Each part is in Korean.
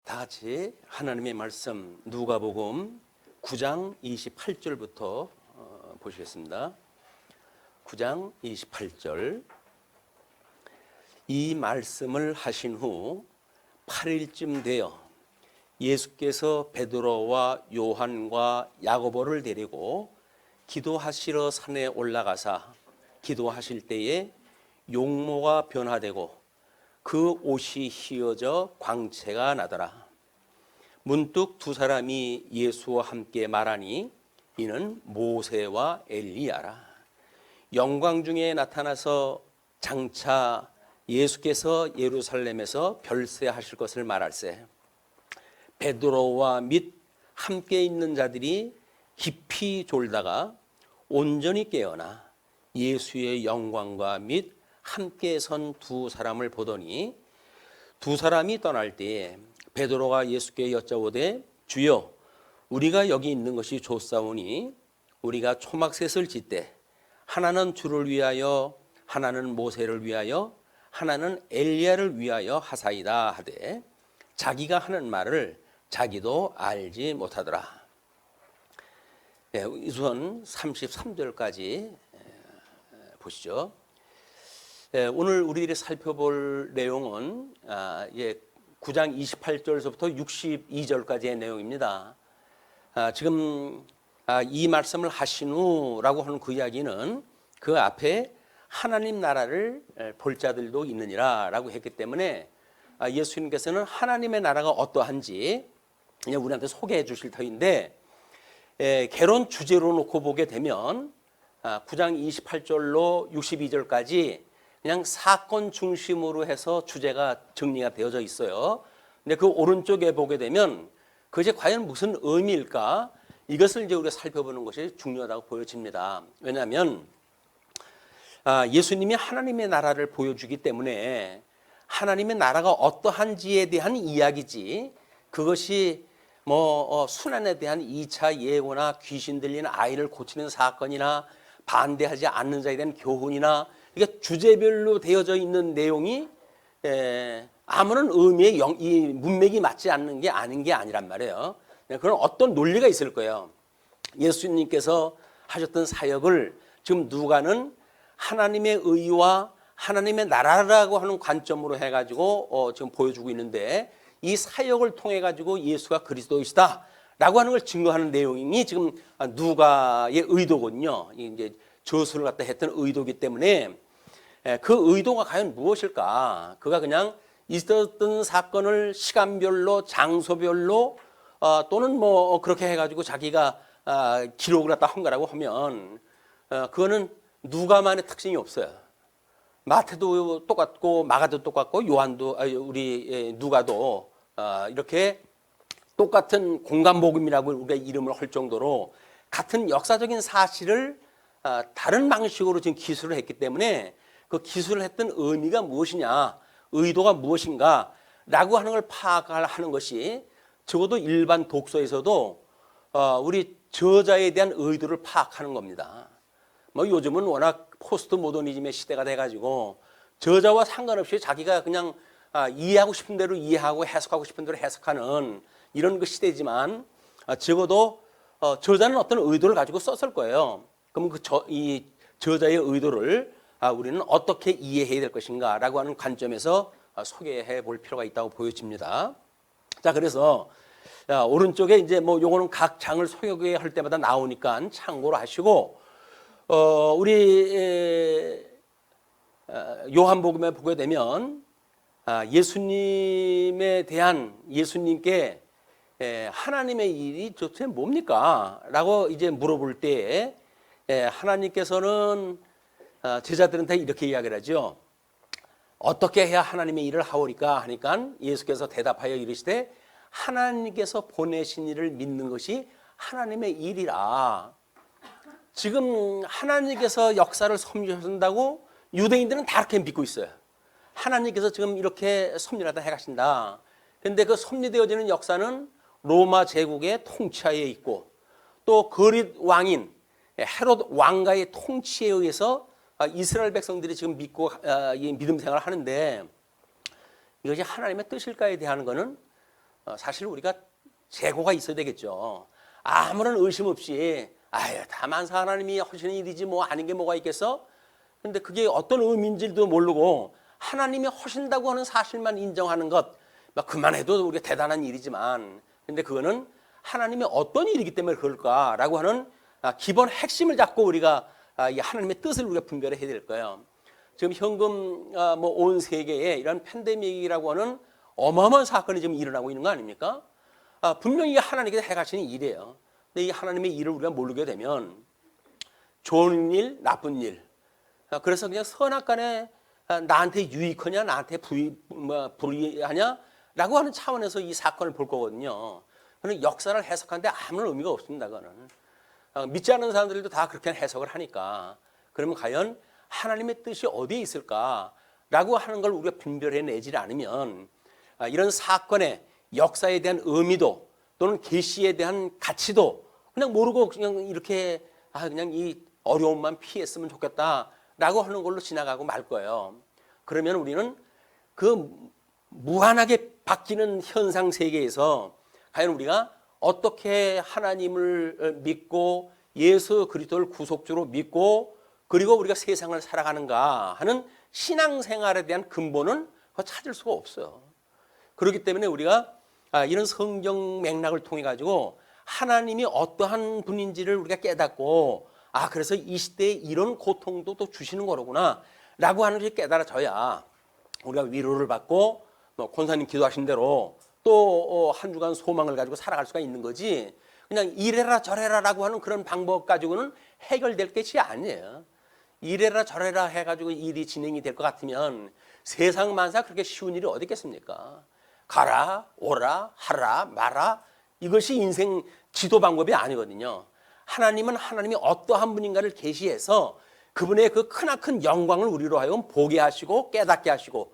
다 같이 하나님의 말씀 누가복음 9장 28절부터 보시겠습니다. 9장 28절. 이 말씀을 하신 후 8일쯤 되어 예수께서 베드로와 요한과 야고보를 데리고 기도하시러 산에 올라가사 기도하실 때에 용모가 변화되고 그 옷이 휘어져 광채가 나더라. 문득 두 사람이 예수와 함께 말하니 이는 모세와 엘리야라. 영광 중에 나타나서 장차 예수께서 예루살렘에서 별세하실 것을 말할세. 베드로와 및 함께 있는 자들이 깊이 졸다가 온전히 깨어나 예수의 영광과 및 함께 선 두 사람을 보더니 두 사람이 떠날 때에 베드로가 예수께 여짜오되 주여 우리가 여기 있는 것이 좋사오니 우리가 초막셋을 짓되 하나는 주를 위하여 하나는 모세를 위하여 하나는 엘리야를 위하여 하사이다 하되 자기가 하는 말을 자기도 알지 못하더라. 우선 33절까지 보시죠. 오늘 우리들이 살펴볼 내용은 9장 28절에서부터 62절까지의 내용입니다. 지금 이 말씀을 하신 후라고 하는 그 이야기는 그 앞에 하나님 나라를 볼 자들도 있느니라 라고 했기 때문에 예수님께서는 하나님의 나라가 어떠한지 그냥 우리한테 소개해 주실 터인데, 개론 주제로 놓고 보게 되면 9장 28절로 62절까지 그냥 사건 중심으로 해서 주제가 정리가 되어져 있어요. 근데 그 오른쪽에 보게 되면 그것이 과연 무슨 의미일까? 이것을 이제 우리가 살펴보는 것이 중요하다고 보여집니다. 왜냐하면 예수님이 하나님의 나라를 보여주기 때문에 하나님의 나라가 어떠한지에 대한 이야기지, 그것이 순환에 대한 2차 예고나 귀신 들린 아이를 고치는 사건이나 반대하지 않는 자에 대한 교훈이나 이게 주제별로 되어져 있는 내용이 아무런 의미의 이 문맥이 맞지 않는 게 아닌 게 아니란 말이에요. 그런 어떤 논리가 있을 거예요. 예수님께서 하셨던 사역을 지금 누가는 하나님의 의와 하나님의 나라라고 하는 관점으로 해가지고 지금 보여주고 있는데, 이 사역을 통해 가지고 예수가 그리스도이시다 라고 하는 걸 증거하는 내용이 지금 누가의 의도거든요. 이제 저술을 갖다 했던 의도이기 때문에 그 의도가 과연 무엇일까? 그가 그냥 있었던 사건을 시간별로 장소별로 또는 그렇게 해가지고 자기가 기록을 갖다 한 거라고 하면 그거는 누가만의 특징이 없어요. 마태도 똑같고 마가도 똑같고 요한도 우리 누가도 이렇게 똑같은 공간복음이라고 우리가 이름을 할 정도로 같은 역사적인 사실을 다른 방식으로 지금 기술을 했기 때문에 그 기술을 했던 의미가 무엇이냐, 의도가 무엇인가 라고 하는 걸 파악하는 것이 적어도 일반 독서에서도 우리 저자에 대한 의도를 파악하는 겁니다. 요즘은 워낙 포스트 모더니즘의 시대가 돼가지고 저자와 상관없이 자기가 그냥 이해하고 싶은 대로 이해하고 해석하고 싶은 대로 해석하는 이런 그 시대지만, 적어도 저자는 어떤 의도를 가지고 썼을 거예요. 그럼 이 저자의 의도를 우리는 어떻게 이해해야 될 것인가 라고 하는 관점에서 소개해 볼 필요가 있다고 보여집니다. 자, 그래서 오른쪽에 이제 요거는 각 장을 소개할 때마다 나오니까 참고로 하시고, 우리 요한복음에 보게 되면 예수님께 하나님의 일이 도대체 뭡니까? 라고 이제 물어볼 때 하나님께서는 제자들한테 이렇게 이야기를 하죠. 어떻게 해야 하나님의 일을 하오리까 하니까 예수께서 대답하여 이르시되 하나님께서 보내신 일을 믿는 것이 하나님의 일이라. 지금 하나님께서 역사를 섭리하신다고 유대인들은 다 그렇게 믿고 있어요. 하나님께서 지금 이렇게 섭리하다 해가신다. 그런데 그 섭리되어지는 역사는 로마 제국의 통치하에 있고 또 거릿 왕인 헤롯 왕가의 통치에 의해서 이스라엘 백성들이 지금 믿고 믿음 생활을 하는데, 이것이 하나님의 뜻일까에 대한 거는 사실 우리가 재고가 있어야 되겠죠. 아무런 의심 없이 다 만사 하나님이 하시는 일이지 뭐 아닌 게 뭐가 있겠어? 근데 그게 어떤 의미인지도 모르고 하나님이 하신다고 하는 사실만 인정하는 것, 그만해도 우리가 대단한 일이지만, 근데 그거는 하나님의 어떤 일이기 때문에 그럴까라고 하는 기본 핵심을 잡고 우리가 이 하나님의 뜻을 우리가 분별해야 될 거예요. 지금 현금 온 세계에 이런 팬데믹이라고 하는 어마어마한 사건이 지금 일어나고 있는 거 아닙니까? 분명히 하나님께서 행하시는 일이에요. 근데 이 하나님의 일을 우리가 모르게 되면 좋은 일, 나쁜 일, 그래서 그냥 선악간에 나한테 유익하냐, 나한테 불이하냐라고 하는 차원에서 이 사건을 볼 거거든요. 그는 역사를 해석하는데 아무런 의미가 없습니다. 그거는 믿지 않는 사람들도 다 그렇게 해석을 하니까. 그러면 과연 하나님의 뜻이 어디에 있을까라고 하는 걸 우리가 분별해내지 않으면 이런 사건의 역사에 대한 의미도 또는 계시에 대한 가치도 그냥 모르고 그냥 이렇게 그냥 이 어려움만 피했으면 좋겠다라고 하는 걸로 지나가고 말 거예요. 그러면 우리는 그 무한하게 바뀌는 현상 세계에서 과연 우리가 어떻게 하나님을 믿고 예수 그리스도를 구속주로 믿고 그리고 우리가 세상을 살아가는가 하는 신앙생활에 대한 근본은 찾을 수가 없어요. 그렇기 때문에 우리가 이런 성경 맥락을 통해 가지고 하나님이 어떠한 분인지를 우리가 깨닫고 그래서 이 시대에 이런 고통도 또 주시는 거로구나 라고 하는 것이 깨달아져야 우리가 위로를 받고 권사님 기도하신 대로 또 한 주간 소망을 가지고 살아갈 수가 있는 거지, 그냥 이래라 저래라 라고 하는 그런 방법 가지고는 해결될 것이 아니에요. 이래라 저래라 해가지고 일이 진행이 될 것 같으면 세상 만사 그렇게 쉬운 일이 어디 있겠습니까? 가라 오라 하라 마라, 이것이 인생 지도 방법이 아니거든요. 하나님은 하나님이 어떠한 분인가를 계시해서 그분의 그 크나큰 영광을 우리로 하여금 보게 하시고 깨닫게 하시고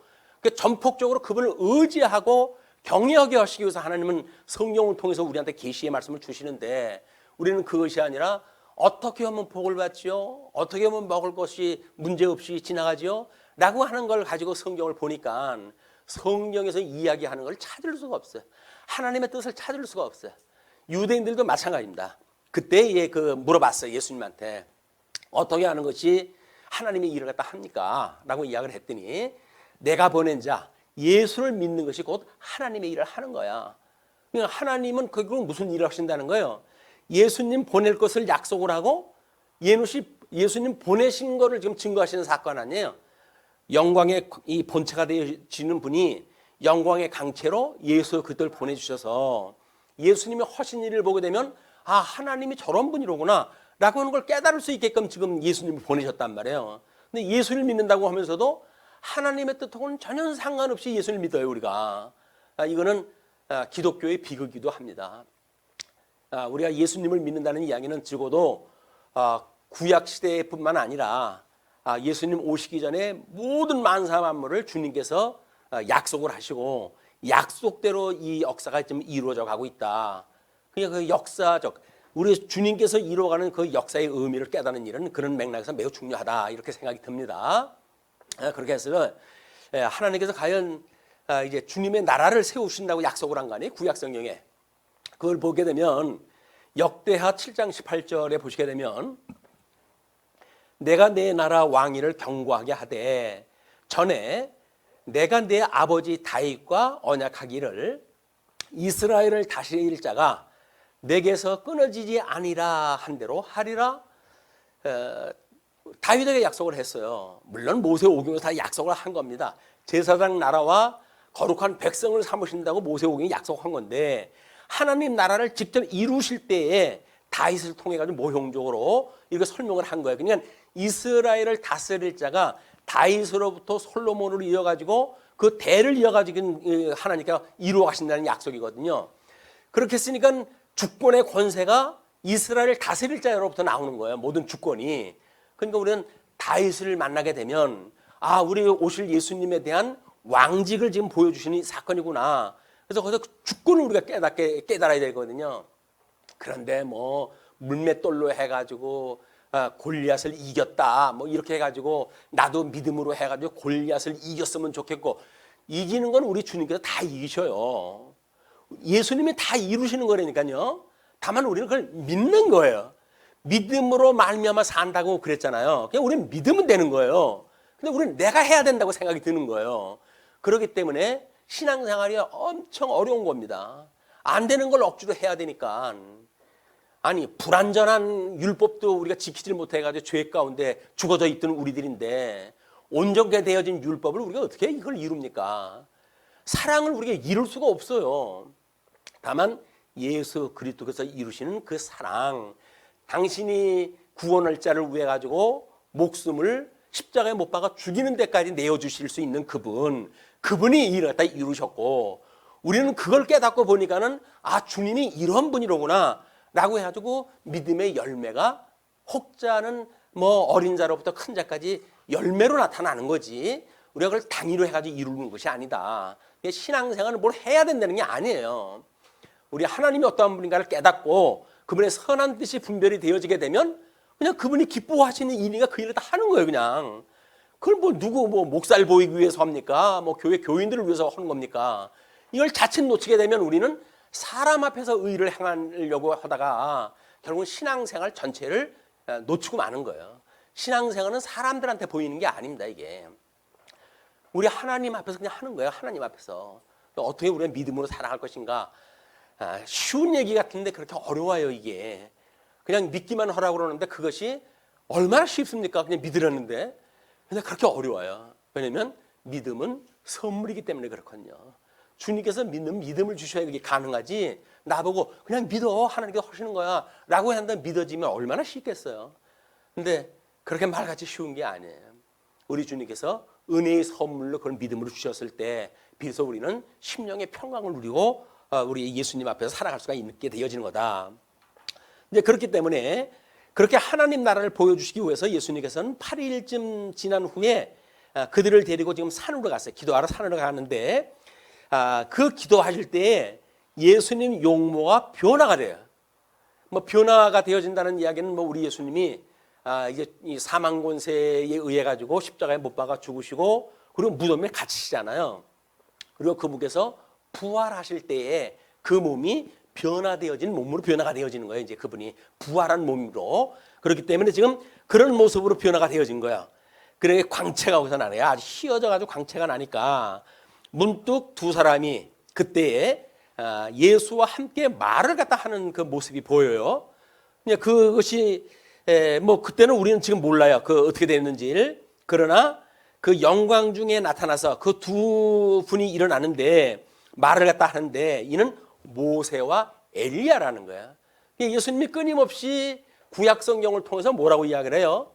전폭적으로 그분을 의지하고 경외하게 하시기 위해서 하나님은 성령을 통해서 우리한테 계시의 말씀을 주시는데, 우리는 그것이 아니라 어떻게 하면 복을 받지요? 어떻게 하면 먹을 것이 문제없이 지나가지요? 라고 하는 걸 가지고 성경을 보니까 성경에서 이야기하는 걸 찾을 수가 없어요. 하나님의 뜻을 찾을 수가 없어요. 유대인들도 마찬가지입니다. 그때 물어봤어요. 예수님한테 어떻게 하는 것이 하나님의 일을 갖다 합니까? 라고 이야기를 했더니 내가 보낸 자 예수를 믿는 것이 곧 하나님의 일을 하는 거야. 그러니까 하나님은 그건 무슨 일을 하신다는 거예요? 예수님 보낼 것을 약속을 하고 예수님 보내신 거를 지금 증거하시는 사건 아니에요. 영광의 이 본체가 되어지는 분이 영광의 강체로 예수 그들을 보내주셔서 예수님이 하신 일을 보게 되면 하나님이 저런 분이로구나 라고 하는 걸 깨달을 수 있게끔 지금 예수님을 보내셨단 말이에요. 근데 예수를 믿는다고 하면서도 하나님의 뜻하고는 전혀 상관없이 예수를 믿어요. 우리가 이거는 기독교의 비극이기도 합니다. 우리가 예수님을 믿는다는 이야기는 적어도 구약 시대뿐만 아니라 예수님 오시기 전에 모든 만사 만물을 주님께서 약속을 하시고 약속대로 이 역사가 좀 이루어져 가고 있다. 그러니까 그 역사적 우리 주님께서 이루어가는 그 역사의 의미를 깨닫는 일은 그런 맥락에서 매우 중요하다 이렇게 생각이 듭니다. 그렇게 해서 하나님께서 과연 이제 주님의 나라를 세우신다고 약속을 한 거 아니에요? 구약 성경에. 그걸 보게 되면 역대하 7장 18절에 보시게 되면 내가 내 나라 왕위를 견고하게 하되 전에 내가 내 아버지 다윗과 언약하기를 이스라엘을 다스릴 자가 내게서 끊어지지 아니라 한 대로 하리라. 다윗에게 약속을 했어요. 물론 모세오경에서 다 약속을 한 겁니다. 제사장 나라와 거룩한 백성을 삼으신다고 모세오경이 약속한 건데 하나님 나라를 직접 이루실 때에 다윗을 통해 가지고 모형적으로 이렇게 설명을 한 거예요. 그러니까 이스라엘을 다스릴 자가 다윗으로부터 솔로몬으로 이어가지고 그 대를 이어가지고 하나님께서 이루어 가신다는 약속이거든요. 그렇게 했으니까 주권의 권세가 이스라엘을 다스릴 자로부터 나오는 거예요. 모든 주권이. 그러니까 우리는 다윗을 만나게 되면 우리 오실 예수님에 대한 왕직을 지금 보여주시는 사건이구나. 그래서 거기서 주권을 우리가 깨달아야 되거든요. 그런데 물맷돌로 해가지고 골리앗을 이겼다 이렇게 해가지고 나도 믿음으로 해가지고 골리앗을 이겼으면 좋겠고, 이기는 건 우리 주님께서 다 이기셔요. 예수님이 다 이루시는 거라니까요. 다만 우리는 그걸 믿는 거예요. 믿음으로 말미암아 산다고 그랬잖아요. 그냥 우리는 믿으면 되는 거예요. 근데 우리는 내가 해야 된다고 생각이 드는 거예요. 그렇기 때문에 신앙생활이 엄청 어려운 겁니다. 안 되는 걸 억지로 해야 되니까. 아니 불완전한 율법도 우리가 지키지 못해가지고 죄 가운데 죽어져 있던 우리들인데 온전케 되어진 율법을 우리가 어떻게 이걸 이룹니까? 사랑을 우리가 이룰 수가 없어요. 다만 예수 그리스도께서 이루시는 그 사랑, 당신이 구원할 자를 위해 가지고 목숨을 십자가에 못 박아 죽이는 데까지 내어주실 수 있는 그분이 이를 갖다 이루셨고, 우리는 그걸 깨닫고 보니까는 아 주님이 이런 분이로구나 라고 해가지고 믿음의 열매가 혹자는 뭐 어린 자로부터 큰 자까지 열매로 나타나는 거지, 우리가 그걸 단위로 해가지고 이루는 것이 아니다. 신앙생활은 뭘 해야 된다는 게 아니에요. 우리 하나님이 어떠한 분인가를 깨닫고 그분의 선한 뜻이 분별이 되어지게 되면 그냥 그분이 기뻐하시는 일이니까 그 일을 다 하는 거예요. 그냥 그걸 뭐 누구 뭐 목살 보이기 위해서 합니까? 뭐 교회 교인들을 위해서 하는 겁니까? 이걸 자칫 놓치게 되면 우리는 사람 앞에서 의를 행하려고 하다가 결국은 신앙생활 전체를 놓치고 마는 거예요. 신앙생활은 사람들한테 보이는 게 아닙니다. 이게 우리 하나님 앞에서 그냥 하는 거예요. 하나님 앞에서 어떻게 우리가 믿음으로 살아갈 것인가. 쉬운 얘기 같은데 그렇게 어려워요. 이게 그냥 믿기만 하라고 그러는데 그것이 얼마나 쉽습니까? 그냥 믿으려는데. 근데 그렇게 어려워요. 왜냐하면 믿음은 선물이기 때문에 그렇거든요. 주님께서 믿음을 주셔야 이게 가능하지, 나보고 그냥 믿어 하나님께서 하시는 거야 라고 한다 믿어지면 얼마나 쉽겠어요. 근데 그렇게 말같이 쉬운 게 아니에요. 우리 주님께서 은혜의 선물로 그런 믿음을 주셨을 때 비로소 우리는 심령의 평강을 누리고 우리 예수님 앞에서 살아갈 수가 있게 되어지는 거다. 이제 그렇기 때문에 그렇게 하나님 나라를 보여주시기 위해서 예수님께서는 8일쯤 지난 후에 그들을 데리고 지금 산으로 갔어요. 기도하러 산으로 가는데 그 기도하실 때 예수님 용모가 변화가 돼요. 뭐 변화가 되어진다는 이야기는 뭐 우리 예수님이 이제 이 사망 권세에 의해 가지고 십자가에 못 박아 죽으시고 그리고 무덤에 갇히시잖아요. 그리고 그분께서 부활하실 때에 그 몸이 변화되어진 몸으로 변화가 되어지는 거예요. 이제 그분이 부활한 몸으로. 그렇기 때문에 지금 그런 모습으로 변화가 되어진 거예요. 그래 광채가 거기서 나네요. 아주 휘어져 가지고 광채가 나니까 문득 두 사람이 그때에 예수와 함께 말을 갖다 하는 그 모습이 보여요. 그것이 뭐 그때는 우리는 지금 몰라요. 그 어떻게 됐는지를. 그러나 그 영광 중에 나타나서 그 두 분이 일어나는데 말을 갖다 하는데 이는 모세와 엘리야라는 거야. 예수님이 끊임없이 구약 성경을 통해서 뭐라고 이야기를 해요?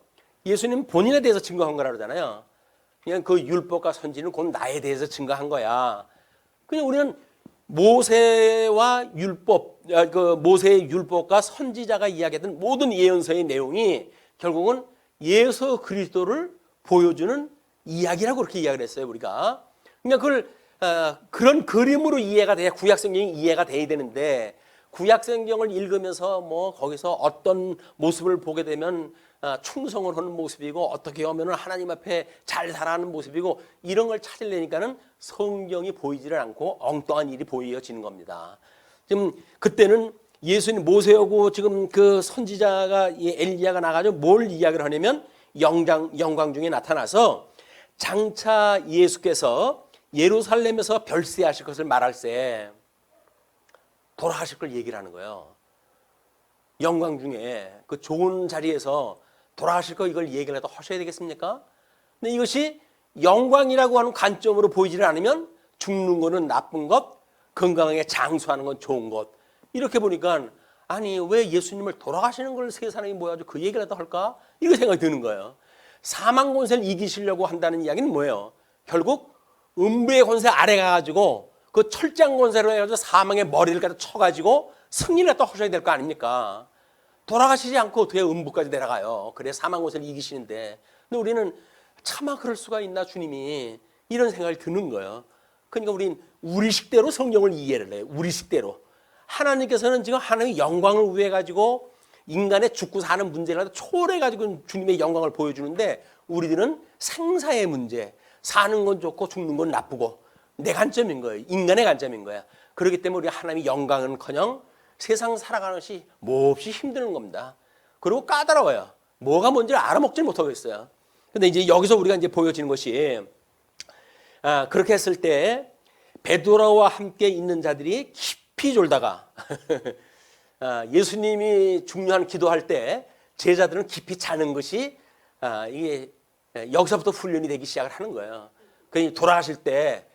예수님 본인에 대해서 증거한 거라 그러잖아요. 그냥 그 율법과 선지는 곧 나에 대해서 증거한 거야. 그냥 우리는 모세와 율법, 그 모세의 율법과 선지자가 이야기했던 모든 예언서의 내용이 결국은 예수 그리스도를 보여주는 이야기라고 그렇게 이야기를 했어요. 우리가 그냥 그걸 그런 그림으로 이해가 돼야 구약 성경이 이해가 돼야 되는데, 구약 성경을 읽으면서 뭐 거기서 어떤 모습을 보게 되면 충성을 하는 모습이고 어떻게 하면 하나님 앞에 잘 살아가는 모습이고 이런 걸 찾으려니까는 성경이 보이지를 않고 엉뚱한 일이 보여지는 겁니다. 지금 그때는 예수님 모세하고 지금 그 선지자가 엘리야가 나가지고 뭘 이야기를 하냐면 영광 중에 나타나서 장차 예수께서 예루살렘에서 별세하실 것을 말할 때 돌아가실 걸 얘기를 하는 거예요. 영광 중에 그 좋은 자리에서 돌아가실 거 이걸 얘기를 해도 하셔야 되겠습니까? 근데 이것이 영광이라고 하는 관점으로 보이지를 않으면 죽는 거는 나쁜 것, 건강하게 장수하는 건 좋은 것. 이렇게 보니까 아니 왜 예수님을 돌아가시는 걸 세 사람이 모여가지고 그 얘기를 해도 할까? 이런 생각이 드는 거예요. 사망 권세를 이기시려고 한다는 이야기는 뭐예요? 결국 음부의 권세 아래 가가지고 그 철장 권세로 해가지고 사망의 머리를 갖다 쳐가지고 승리를 갖다 하셔야 될 거 아닙니까? 돌아가시지 않고 어떻게 음부까지 내려가요? 그래 사망 권세를 이기시는데. 근데 우리는 차마 그럴 수가 있나 주님이, 이런 생각이 드는 거예요. 그러니까 우린 우리식대로 성경을 이해를 해요. 우리식대로. 하나님께서는 지금 하나님의 영광을 위해 가지고 인간의 죽고 사는 문제를 초월해 가지고 주님의 영광을 보여주는데, 우리들은 생사의 문제, 사는 건 좋고 죽는 건 나쁘고 내 관점인 거예요. 인간의 관점인 거야. 그렇기 때문에 우리 하나님의 영광은커녕 세상 살아가는 것이 몹시 힘드는 겁니다. 그리고 까다로워요. 뭐가 뭔지를 알아먹질 못하고 있어요. 근데 이제 여기서 우리가 이제 보여지는 것이 그렇게 했을 때 베드로와 함께 있는 자들이 깊이 졸다가 예수님이 중요한 기도할 때 제자들은 깊이 자는 것이 이게 여기서부터 훈련이 되기 시작을 하는 거예요. 그러니 돌아가실 때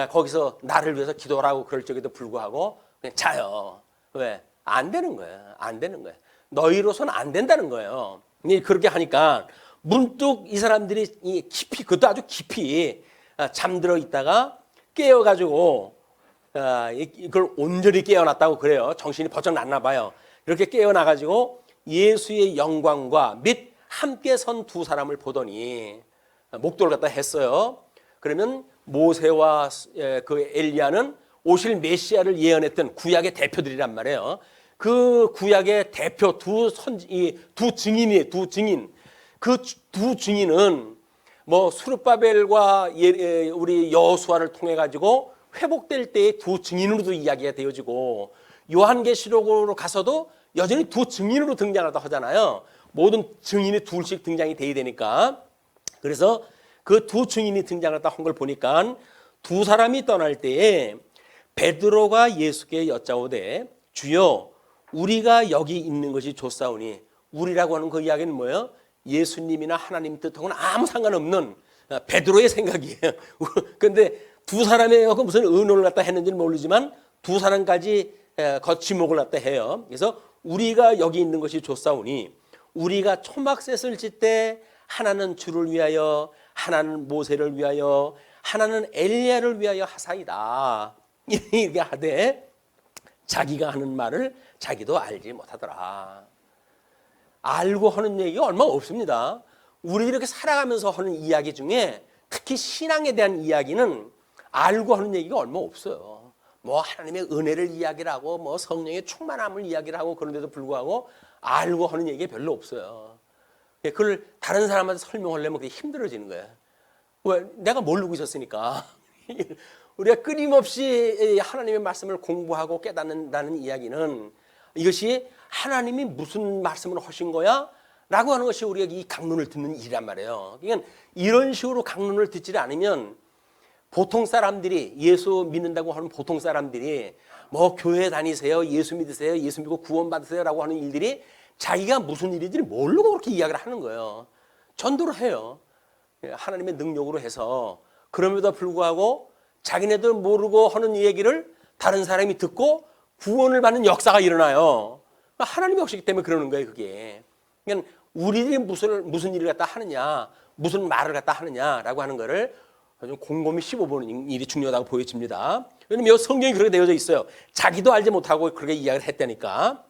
거기서 나를 위해서 기도하라고 그럴 적에도 불구하고 그냥 자요. 왜? 안 되는 거예요. 안 되는 거예요. 너희로서는 안 된다는 거예요. 그렇게 하니까 문득 이 사람들이 깊이, 그것도 아주 깊이 잠들어 있다가 깨어가지고 이걸 온전히 깨어났다고 그래요. 정신이 번쩍 났나 봐요. 이렇게 깨어나가지고 예수의 영광과 및 함께 선 두 사람을 보더니 목도를 갖다 했어요. 그러면 모세와 그 엘리야는 오실 메시아를 예언했던 구약의 대표들이란 말이에요. 그 구약의 대표 두 증인. 그 두 증인은 뭐 수르바벨과 우리 여호수아를 통해 가지고 회복될 때의 두 증인으로도 이야기가 되어지고 요한계시록으로 가서도 여전히 두 증인으로 등장하다 하잖아요. 모든 증인이 둘씩 등장이 돼야 되니까. 그래서 그 두 증인이 등장했다 한 걸 보니까 두 사람이 떠날 때에 베드로가 예수께 여짜오되 주여 우리가 여기 있는 것이 좋사오니, 우리라고 하는 그 이야기는 뭐예요? 예수님이나 하나님 뜻하고는 아무 상관없는 베드로의 생각이에요. 그런데 두 사람의 무슨 의논을 갖다 했는지는 모르지만 두 사람까지 거치목을 갖다 해요. 그래서 우리가 여기 있는 것이 좋사오니 우리가 초막셋을 질 때 하나는 주를 위하여, 하나는 모세를 위하여, 하나는 엘리야를 위하여 하사이다. 이렇게 하되 자기가 하는 말을 자기도 알지 못하더라. 알고 하는 얘기가 얼마 없습니다. 우리 이렇게 살아가면서 하는 이야기 중에 특히 신앙에 대한 이야기는 알고 하는 얘기가 얼마 없어요. 뭐 하나님의 은혜를 이야기를 하고 뭐 성령의 충만함을 이야기를 하고 그런데도 불구하고 알고 하는 얘기가 별로 없어요. 그걸 다른 사람한테 설명하려면 그게 힘들어지는 거예요. 왜? 내가 모르고 있었으니까. 우리가 끊임없이 하나님의 말씀을 공부하고 깨닫는다는 이야기는 이것이 하나님이 무슨 말씀을 하신 거야? 라고 하는 것이 우리가 이 강론을 듣는 일이란 말이에요. 그러니까 이런 식으로 강론을 듣지 않으면 보통 사람들이, 예수 믿는다고 하는 보통 사람들이 뭐 교회 다니세요, 예수 믿으세요, 예수 믿고 구원 받으세요 라고 하는 일들이 자기가 무슨 일인지 모르고 그렇게 이야기를 하는 거예요. 전도를 해요. 하나님의 능력으로 해서. 그럼에도 불구하고 자기네들 모르고 하는 얘기를 다른 사람이 듣고 구원을 받는 역사가 일어나요. 하나님이 오시기 때문에 그러는 거예요, 그게. 그러니까 우리들이 무슨 일을 갖다 하느냐, 무슨 말을 갖다 하느냐라고 하는 거를 좀 곰곰이 씹어보는 일이 중요하다고 보여집니다. 왜냐면 성경이 그렇게 되어져 있어요. 자기도 알지 못하고 그렇게 이야기를 했다니까.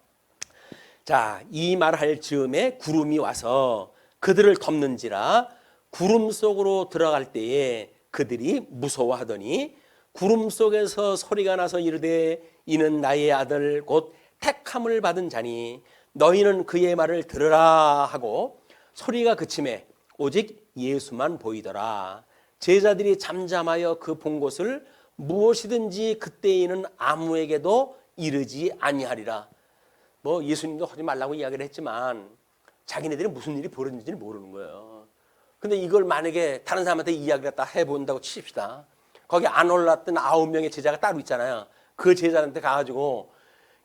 자, 이 말할 즈음에 구름이 와서 그들을 덮는지라 구름 속으로 들어갈 때에 그들이 무서워하더니 구름 속에서 소리가 나서 이르되 이는 나의 아들 곧 택함을 받은 자니 너희는 그의 말을 들으라 하고 소리가 그침에 오직 예수만 보이더라. 제자들이 잠잠하여 그 본 것을 무엇이든지 그때에는 아무에게도 이르지 아니하리라. 뭐 예수님도 하지 말라고 이야기를 했지만 자기네들이 무슨 일이 벌어진지를 모르는 거예요. 근데 이걸 만약에 다른 사람한테 이야기를 다 해본다고 칩시다. 거기 안 올랐던 9명의 제자가 따로 있잖아요. 그 제자한테 가가지고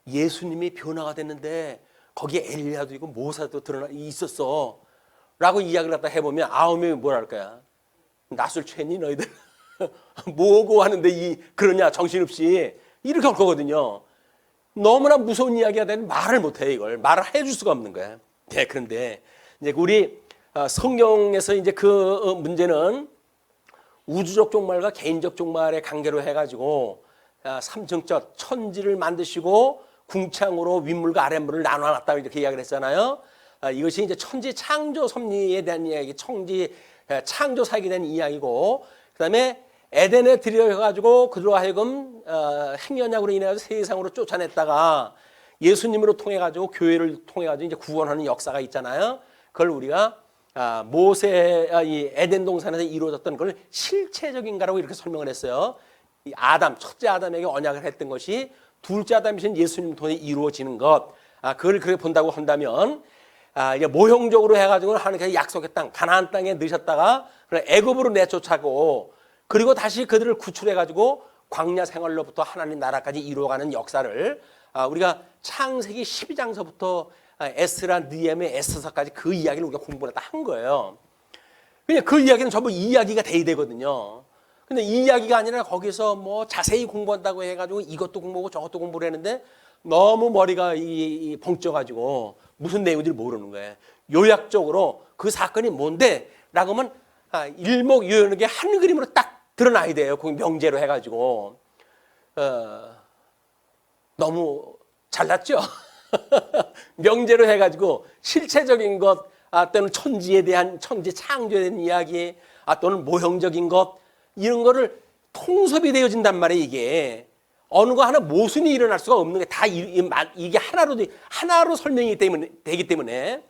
예수님이 변화가 됐는데 거기에 엘리야도 있고 모세도 있었어 라고 이야기를 갖다 해보면 9명이 뭐라 할 거야? 낯을 챘니 너희들? 뭐고 하는데 그러냐 정신없이 이렇게 할 거거든요. 너무나 무서운 이야기가 되는 말을 못해. 이걸 말을 해줄 수가 없는 거야. 네, 그런데 이제 우리 성경에서 이제 그 문제는 우주적 종말과 개인적 종말의 관계로 해가지고 삼층적 천지를 만드시고 궁창으로 윗물과 아랫물을 나눠놨다 이렇게 이야기를 했잖아요. 이것이 이제 천지 창조 섭리에 대한 이야기, 창조 사역에 대한 이야기고, 그다음에 에덴에 들여가지고 그들로 하여금 행연약으로 인해서 세상으로 쫓아냈다가 예수님으로 통해 가지고 교회를 통해 가지고 이제 구원하는 역사가 있잖아요. 그걸 우리가 모세 이 에덴 동산에서 이루어졌던 그걸 실체적인가라고 이렇게 설명을 했어요. 이 아담, 첫째 아담에게 언약을 했던 것이 둘째 아담이신 예수님 통해 이루어지는 것, 그걸 그렇게 본다고 한다면, 이제 모형적으로 해가지고는 하나님께서 약속의 땅, 가나안 땅에 넣으셨다가 애굽으로 내쫓아고, 그리고 다시 그들을 구출해가지고 광야 생활로부터 하나님 나라까지 이루어가는 역사를 우리가 창세기 12장서부터 에스라, 느헤미야, 에스더서까지 그 이야기를 우리가 공부를 다 한 거예요. 그냥 그 이야기는 전부 이야기가 돼야 되거든요. 근데 이 이야기가 아니라 거기서 뭐 자세히 공부한다고 해가지고 이것도 공부하고 저것도 공부를 했는데 너무 머리가 벙쪄가지고 무슨 내용인지 모르는 거예요. 요약적으로 그 사건이 뭔데? 라고 하면 일목요연하게 한 그림으로 딱 드러나야 돼요. 그 명제로 해가지고. 너무 잘났죠? 명제로 해가지고 실체적인 것, 또는 천지에 대한, 천지 창조에 대한 이야기, 또는 모형적인 것, 이런 거를 통섭이 되어진단 말이에요, 이게. 어느 거 하나 모순이 일어날 수가 없는 게 다 이게 하나로 설명이 되기 때문에.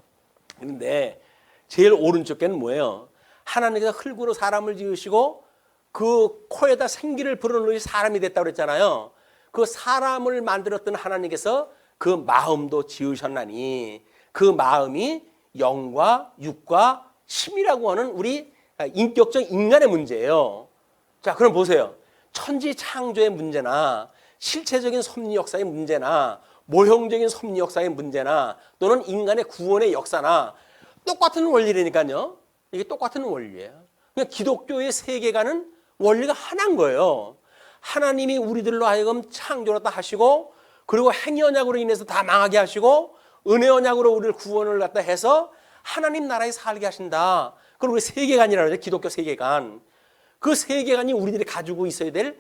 그런데 제일 오른쪽에는 뭐예요? 하나님께서 흙으로 사람을 지으시고 그 코에다 생기를 불어넣으시 사람이 됐다고 그랬잖아요. 그 사람을 만들었던 하나님께서 그 마음도 지으셨나니 그 마음이 영과 육과 심이라고 하는 우리 인격적 인간의 문제예요. 자, 그럼 보세요. 천지 창조의 문제나 실체적인 섭리 역사의 문제나 모형적인 섭리 역사의 문제나 또는 인간의 구원의 역사나 똑같은 원리라니까요. 이게 똑같은 원리예요. 그냥 기독교의 세계관은 원리가 하나인 거예요. 하나님이 우리들로 하여금 창조를 하시고 그리고 행위 언약으로 인해서 다 망하게 하시고 은혜 언약으로 우리를 구원을 갖다 해서 하나님 나라에 살게 하신다. 그걸 우리 세계관이라고 하죠. 기독교 세계관. 그 세계관이 우리들이 가지고 있어야 될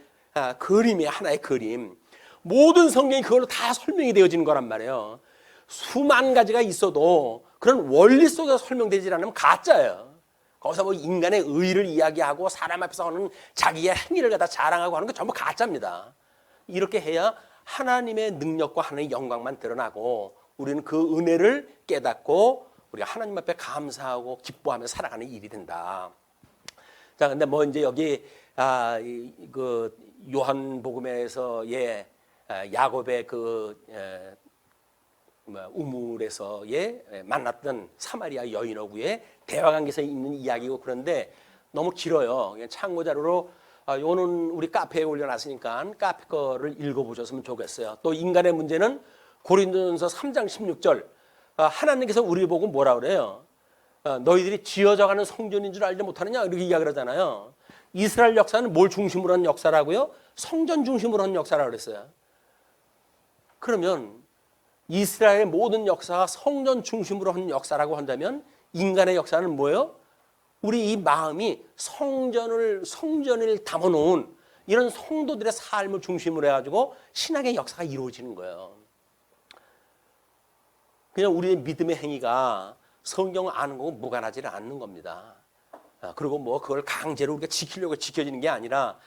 그림이에요. 하나의 그림. 모든 성경이 그걸로 다 설명이 되어지는 거란 말이에요. 수만 가지가 있어도 그런 원리 속에서 설명되지 않으면 가짜예요. 거기서 뭐 인간의 의를 이야기하고 사람 앞에서 하는 자기의 행위를 갖다 자랑하고 하는 거 전부 가짜입니다. 이렇게 해야 하나님의 능력과 하나님의 영광만 드러나고 우리는 그 은혜를 깨닫고 우리가 하나님 앞에 감사하고 기뻐하며 살아가는 일이 된다. 자, 근데 뭐 이제 여기 그 요한복음에서의 야곱의 그 우물에서의 만났던 사마리아 여인하고의 대화 관계에서 있는 이야기고 그런데 너무 길어요. 참고 자료로 요는 우리 카페에 올려놨으니까 카페 거를 읽어보셨으면 좋겠어요. 또 인간의 문제는 고린도전서 3장 16절 하나님께서 우리 보고 뭐라 그래요? 너희들이 지어져가는 성전인 줄 알지 못하느냐 이렇게 이야기를 하잖아요. 이스라엘 역사는 뭘 중심으로 한 역사라고요? 성전 중심으로 한 역사라고 그랬어요. 그러면 이스라엘의 모든 역사가 성전 중심으로 한 역사라고 한다면 인간의 역사는 뭐예요? 우리 이 마음이 성전을 담아놓은 이런 성도들의 삶을 중심으로 해가지고 신학의 역사가 이루어지는 거예요. 그냥 우리의 믿음의 행위가 성경을 아는 거고 무관하지는 않는 겁니다. 그리고 뭐 그걸 강제로 우리가 지키려고 지켜지는 게 아니라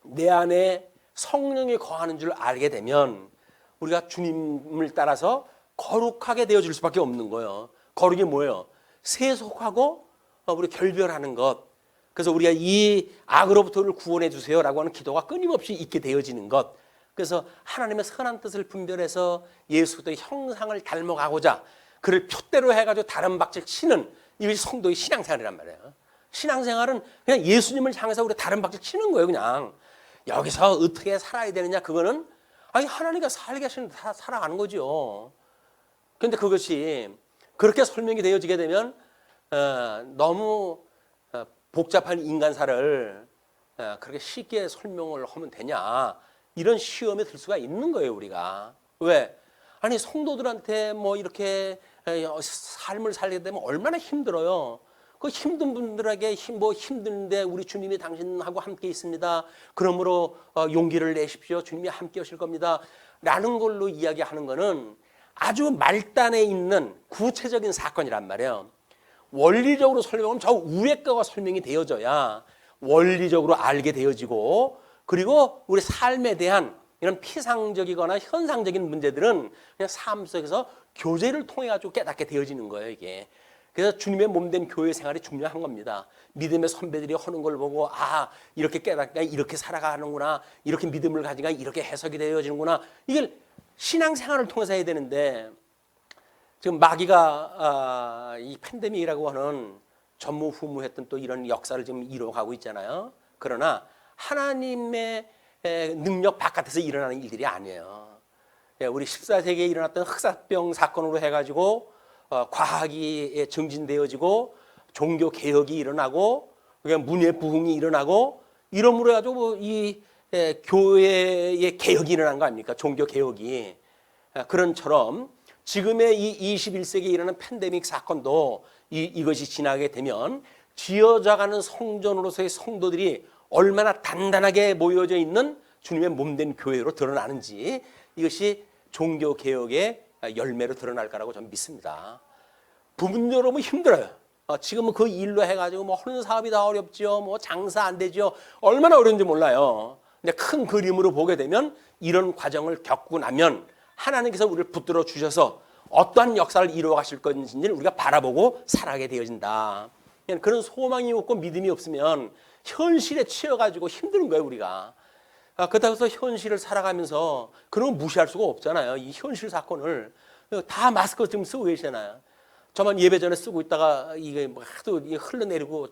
내 안에 성령이 거하는 줄 알게 되면 우리가 주님을 따라서 거룩하게 되어질 수밖에 없는 거예요. 거룩이 뭐예요? 세속하고 우리 결별하는 것. 그래서 우리가 이 악으로부터를 구원해 주세요라고 하는 기도가 끊임없이 있게 되어지는 것. 그래서 하나님의 선한 뜻을 분별해서 예수 그리스도의 형상을 닮아가고자 그를 표대로 해가지고 다른 박질 치는 이것이 성도의 신앙생활이란 말이에요. 신앙생활은 그냥 예수님을 향해서 우리 다른 박질 치는 거예요. 그냥 여기서 어떻게 살아야 되느냐 그거는 하나님과 살게 하시는 살아가는 거죠. 그런데 그것이 그렇게 설명이 되어지게 되면 너무 복잡한 인간사를 그렇게 쉽게 설명을 하면 되냐 이런 시험에 들 수가 있는 거예요. 우리가 왜? 아니 성도들한테 뭐 이렇게 삶을 살게 되면 얼마나 힘들어요. 그 힘든 분들에게 힘든데 우리 주님이 당신하고 함께 있습니다. 그러므로 용기를 내십시오. 주님이 함께 하실 겁니다. 라는 걸로 이야기하는 거는 아주 말단에 있는 구체적인 사건이란 말이에요. 원리적으로 설명하면 저 위에 거가 설명이 되어져야 원리적으로 알게 되어지고 그리고 우리 삶에 대한 이런 피상적이거나 현상적인 문제들은 그냥 삶 속에서 교제를 통해 가지고 깨닫게 되어지는 거예요. 이게 그래서 주님의 몸된 교회 생활이 중요한 겁니다. 믿음의 선배들이 하는 걸 보고 이렇게 깨닫니까 이렇게 살아가는구나. 이렇게 믿음을 가지니까 이렇게 해석이 되어지는구나. 이걸 신앙생활을 통해서 해야 되는데 지금 마귀가 이 팬데믹이라고 하는 전무후무했던 또 이런 역사를 지금 이뤄가고 있잖아요. 그러나 하나님의 능력 바깥에서 일어나는 일들이 아니에요. 우리 14세기에 일어났던 흑사병 사건으로 해가지고 과학이 증진되어지고 종교 개혁이 일어나고 문예 부흥이 일어나고 이러므로 해가지고 이 교회의 개혁이 일어난 거 아닙니까? 종교 개혁이. 그런처럼 지금의 이 21세기에 일어나는 팬데믹 사건도 이것이 지나게 되면 지어져가는 성전으로서의 성도들이 얼마나 단단하게 모여져 있는 주님의 몸된 교회로 드러나는지 이것이 종교 개혁의 열매로 드러날 거라고 저는 믿습니다. 부분적으로 힘들어요. 지금은 그 일로 해가지고 하는 사업이 다 어렵죠. 장사 안 되죠. 얼마나 어려운지 몰라요. 근데 큰 그림으로 보게 되면 이런 과정을 겪고 나면 하나님께서 우리를 붙들어 주셔서 어떠한 역사를 이루어 가실 건지를 우리가 바라보고 살아가게 되어진다. 그런 소망이 없고 믿음이 없으면 현실에 치여가지고 힘든 거예요, 우리가. 그렇다고 해서 현실을 살아가면서 그런 걸 무시할 수가 없잖아요. 이 현실 사건을. 다 마스크 지금 쓰고 계시잖아요. 저만 예배 전에 쓰고 있다가 이게 하도 흘러내리고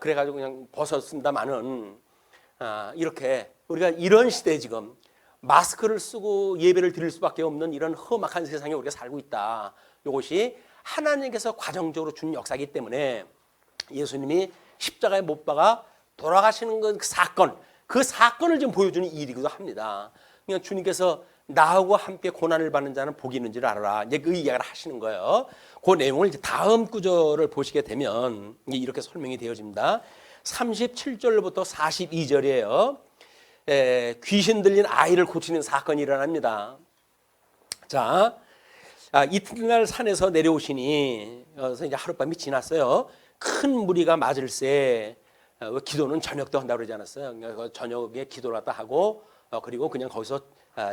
그래가지고 그냥 벗었습니다만은 이렇게 우리가 이런 시대에 지금 마스크를 쓰고 예배를 드릴 수밖에 없는 이런 험악한 세상에 우리가 살고 있다. 이것이 하나님께서 과정적으로 준 역사이기 때문에 예수님이 십자가에 못 박아 돌아가시는 그 사건을 좀 보여주는 일이기도 합니다. 그러니까 주님께서 나하고 함께 고난을 받는 자는 복이 있는 줄 알아라. 이제 그 이야기를 하시는 거예요. 그 내용을 이제 다음 구절을 보시게 되면 이렇게 설명이 되어집니다. 37절부터 42절이에요. 귀신 들린 아이를 고치는 사건이 일어납니다. 자, 이튿날 산에서 내려오시니 그래서 이제 하룻밤이 지났어요. 큰 무리가 맞을새 기도는 저녁도 한다고 그러지 않았어요. 저녁에 기도를 갖다 하고 그리고 그냥 거기서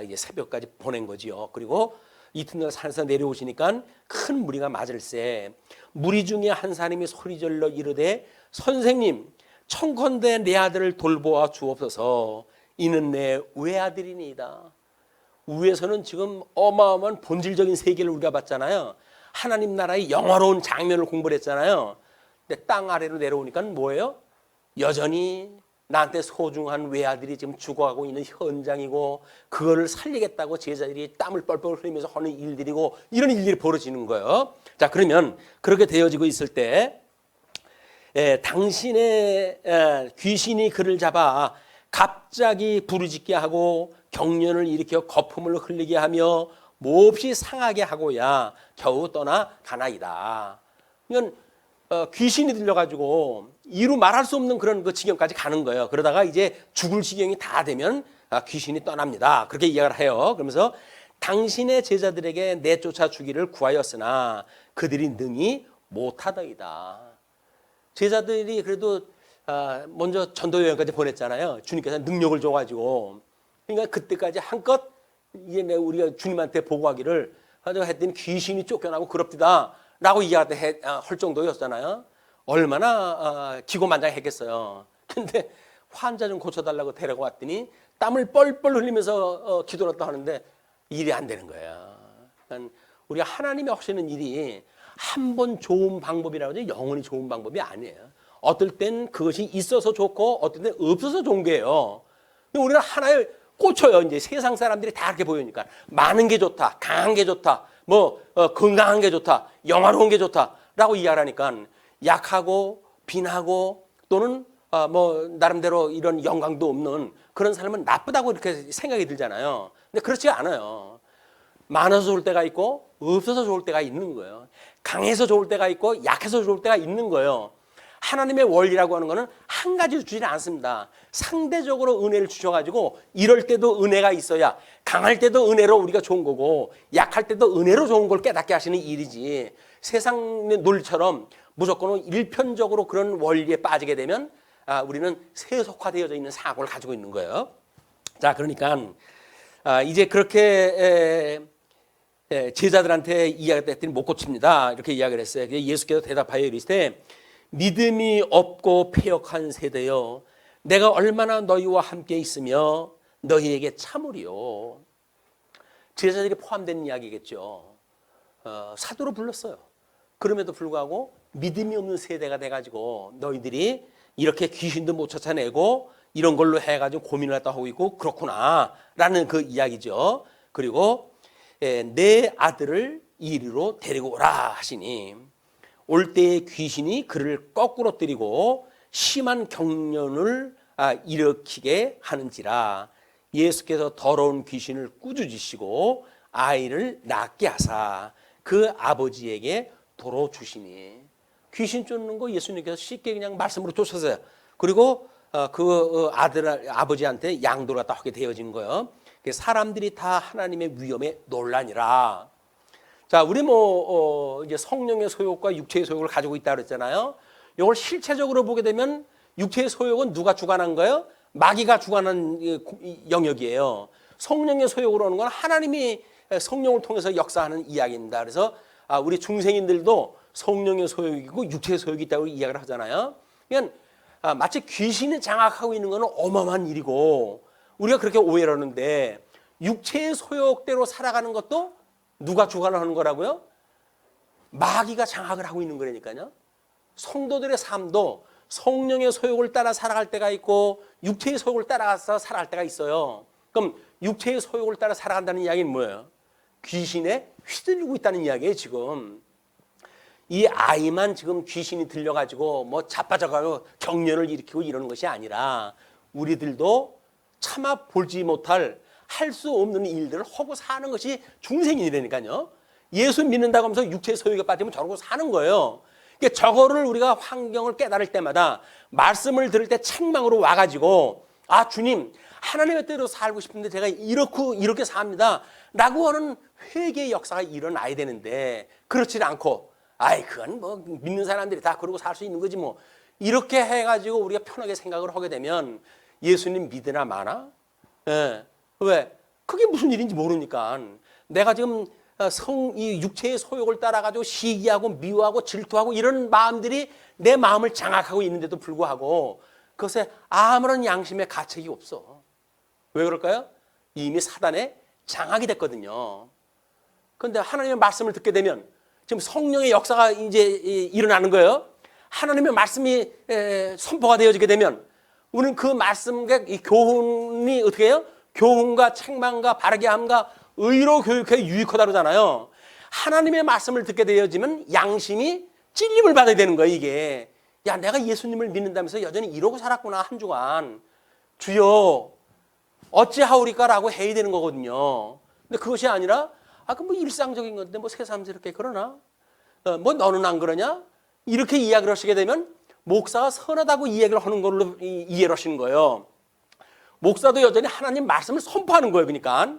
이제 새벽까지 보낸 거지요. 그리고 이튿날 산에서 내려오시니까 큰 무리가 맞을새 무리 중에 한 사람이 소리질러 이르되 선생님 청컨대 내 아들을 돌보아 주옵소서. 이는 내 외아들이니이다. 위에서는 지금 어마어마한 본질적인 세계를 우리가 봤잖아요. 하나님 나라의 영화로운 장면을 공부를 했잖아요. 근데 땅 아래로 내려오니까 뭐예요? 여전히 나한테 소중한 외아들이 지금 죽어가고 있는 현장이고 그거를 살리겠다고 제자들이 땀을 뻘뻘 흘리면서 하는 일들이고 이런 일들이 벌어지는 거예요. 자, 그러면 그렇게 되어지고 있을 때 당신의 귀신이 그를 잡아 갑자기 부르짖게 하고 경련을 일으켜 거품을 흘리게 하며 몹시 상하게 하고야 겨우 떠나가나이다. 이건 귀신이 들려가지고 이루 말할 수 없는 그런 그 지경까지 가는 거예요. 그러다가 이제 죽을 지경이 다 되면 귀신이 떠납니다. 그렇게 이야기를 해요. 그러면서 당신의 제자들에게 내쫓아 주기를 구하였으나 그들이 능히 못하더이다. 제자들이 그래도 먼저 전도 여행까지 보냈잖아요. 주님께서 능력을 줘가지고. 그러니까 그때까지 한껏 이제 우리가 주님한테 보고하기를 했더니 귀신이 쫓겨나고 그럽디다 라고 이야기할 정도였잖아요. 얼마나 기고만장했겠어요. 근데 환자 좀 고쳐달라고 데리고 왔더니 땀을 뻘뻘 흘리면서 기도를 또 하는데 일이 안 되는 거예요. 그러니까 우리가 하나님이 하시는 일이 한 번 좋은 방법이라고 하지 영원히 좋은 방법이 아니에요. 어떨 땐 그것이 있어서 좋고 어떨 땐 없어서 좋은 거예요. 우리는 하나에 꽂혀요. 이제 세상 사람들이 다 그렇게 보이니까 많은 게 좋다, 강한 게 좋다, 건강한 게 좋다, 영화로운 게 좋다라고 이야기하니까 약하고 빈하고 또는 나름대로 이런 영광도 없는 그런 사람은 나쁘다고 이렇게 생각이 들잖아요. 근데 그렇지 않아요. 많아서 좋을 때가 있고 없어서 좋을 때가 있는 거예요. 강해서 좋을 때가 있고 약해서 좋을 때가 있는 거예요. 하나님의 원리라고 하는 거는 한 가지 주지 않습니다. 상대적으로 은혜를 주셔가지고 이럴 때도 은혜가 있어야 강할 때도 은혜로 우리가 좋은 거고 약할 때도 은혜로 좋은 걸 깨닫게 하시는 일이지 세상의 논리처럼 무조건 일편적으로 그런 원리에 빠지게 되면 우리는 세속화되어져 있는 사고를 가지고 있는 거예요. 자, 그러니까 이제 그렇게 제자들한테 이야기했더니 못 고칩니다. 이렇게 이야기를 했어요. 예수께서 대답하여 이르시되 믿음이 없고 패역한 세대여 내가 얼마나 너희와 함께 있으며 너희에게 참으리요. 제자들이 포함된 이야기겠죠. 사도로 불렀어요. 그럼에도 불구하고 믿음이 없는 세대가 돼가지고 너희들이 이렇게 귀신도 못 쫓아내고 이런 걸로 해가지고 고민을 했다 하고 있고 그렇구나 라는 그 이야기죠. 그리고 내 아들을 이리로 데리고 오라 하시니 올 때에 귀신이 그를 거꾸로 때리고 심한 경련을 일으키게 하는지라 예수께서 더러운 귀신을 꾸짖으시고 아이를 낫게 하사 그 아버지에게 도로 주시니 귀신 쫓는 거 예수님께서 쉽게 그냥 말씀으로 쫓았어요. 그리고 그 아들 아버지한테 양도를 갖다 하게 되어진 거예요. 사람들이 다 하나님의 위엄에 놀라니라. 자, 우리 이제 성령의 소욕과 육체의 소욕을 가지고 있다 그랬잖아요. 이걸 실체적으로 보게 되면 육체의 소욕은 누가 주관한 거예요? 마귀가 주관한 영역이에요. 성령의 소욕으로 하는 건 하나님이 성령을 통해서 역사하는 이야기입니다. 그래서 우리 중생인들도 성령의 소욕이고 육체의 소욕이 있다고 이야기를 하잖아요. 그러니까 마치 귀신이 장악하고 있는 건 어마어마한 일이고 우리가 그렇게 오해를 하는데 육체의 소욕대로 살아가는 것도 누가 주관을 하는 거라고요? 마귀가 장악을 하고 있는 거라니까요. 성도들의 삶도 성령의 소욕을 따라 살아갈 때가 있고 육체의 소욕을 따라서 살아갈 때가 있어요. 그럼 육체의 소욕을 따라 살아간다는 이야기는 뭐예요? 귀신에 휘둘리고 있다는 이야기예요. 지금 이 아이만 지금 귀신이 들려가지고 뭐 자빠져가지고 경련을 일으키고 이러는 것이 아니라 우리들도 참아 보지 못할 할 수 없는 일들을 하고 사는 것이 중생인이라니까요. 예수 믿는다고 하면서 육체의 소욕에 빠지면 저러고 사는 거예요. 그러니까 저거를 우리가 환경을 깨달을 때마다 말씀을 들을 때 책망으로 와가지고 주님 하나님의 뜻대로 살고 싶은데 제가 이렇게 삽니다 라고 하는 회개의 역사가 일어나야 되는데 그렇지 않고 그건 뭐 믿는 사람들이 다 그러고 살 수 있는 거지 뭐 이렇게 해가지고 우리가 편하게 생각을 하게 되면 예수님 믿으나 마나? 왜? 그게 무슨 일인지 모르니까 내가 지금 이 육체의 소욕을 따라가지고 시기하고 미워하고 질투하고 이런 마음들이 내 마음을 장악하고 있는데도 불구하고 그것에 아무런 양심의 가책이 없어. 왜 그럴까요? 이미 사단의 장악이 됐거든요. 그런데 하나님의 말씀을 듣게 되면 지금 성령의 역사가 이제 일어나는 거예요. 하나님의 말씀이 선포가 되어지게 되면 우리는 그 말씀과 이 교훈이 어떻게 해요? 교훈과 책망과 바르게 함과 의로 교육해 유익하다 그러잖아요. 하나님의 말씀을 듣게 되어지면 양심이 찔림을 받아야 되는 거예요. 이게 내가 예수님을 믿는다면서 여전히 이러고 살았구나 한 주간 주여 어찌하오리까라고 해야 되는 거거든요. 근데 그것이 아니라 그 뭐 일상적인 건데 뭐 새삼스럽게 그러나 뭐 너는 안 그러냐 이렇게 이야기를 하시게 되면 목사가 선하다고 이야기를 하는 걸로 이해를 하시는 거예요. 목사도 여전히 하나님 말씀을 선포하는 거예요. 그러니까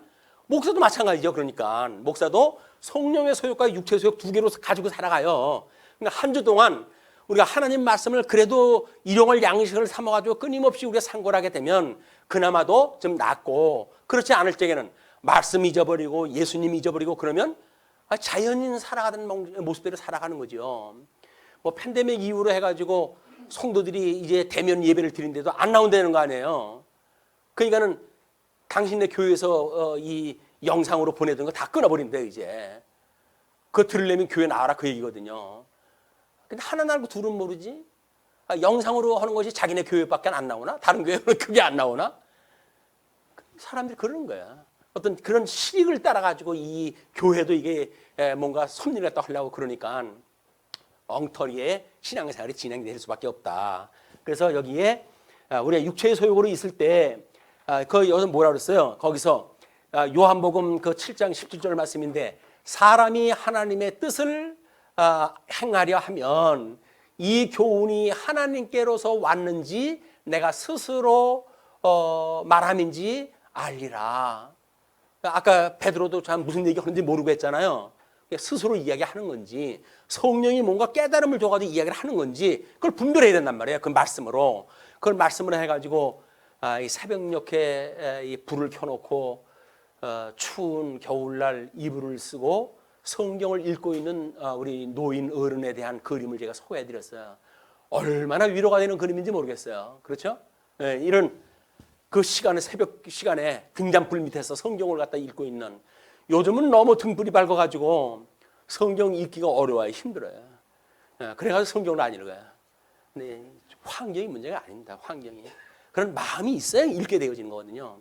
목사도 마찬가지죠. 그러니까 목사도 성령의 소욕과 육체의 소욕 두 개로 가지고 살아가요. 그러니까 한 주 동안 우리가 하나님 말씀을 그래도 일용할 양식을 삼아가지고 끊임없이 우리가 상고하게 되면 그나마도 좀 낫고 그렇지 않을 적에는 말씀 잊어버리고 예수님 잊어버리고 그러면 자연인 살아가는 모습대로 살아가는 거죠. 뭐 팬데믹 이후로 해가지고 성도들이 이제 대면 예배를 드리는데도 안 나온다는 거 아니에요. 그러니까는 당신네 교회에서 이 영상으로 보내던 거 다 끊어버린대요. 이제 그거 들으려면 교회 나와라 그 얘기거든요. 근데 하나 알고 둘은 모르지. 영상으로 하는 것이 자기네 교회밖에 안 나오나? 다른 교회는 그게 안 나오나? 사람들이 그러는 거야. 어떤 그런 실익을 따라가지고 이 교회도 이게 뭔가 섭리를 갖다 하려고 그러니까 엉터리에 신앙생활이 진행될 수밖에 없다. 그래서 여기에 우리가 육체의 소욕으로 있을 때 여기서 뭐라 그랬어요? 거기서 요한복음 그 7장 17절 말씀인데 사람이 하나님의 뜻을 행하려 하면 이 교훈이 하나님께로서 왔는지 내가 스스로 말함인지 알리라. 아까 베드로도 참 무슨 얘기하는지 모르고 했잖아요. 스스로 이야기하는 건지 성령이 뭔가 깨달음을 줘가지고 이야기를 하는 건지 그걸 분별해야 된단 말이에요. 그 말씀으로. 그걸 말씀으로 해가지고 이 새벽녘에 이 불을 켜놓고 추운 겨울날 이불을 쓰고 성경을 읽고 있는 우리 노인 어른에 대한 그림을 제가 소개해 드렸어요. 얼마나 위로가 되는 그림인지 모르겠어요. 그렇죠? 네, 이런 그 시간에, 새벽 시간에 등잔불 밑에서 성경을 갖다 읽고 있는, 요즘은 너무 등불이 밝아가지고 성경 읽기가 어려워요. 힘들어요. 그래가지고 성경을 안 읽어요. 근데 환경이 문제가 아닙니다. 환경이. 그런 마음이 있어야 읽게 되어지는 거거든요.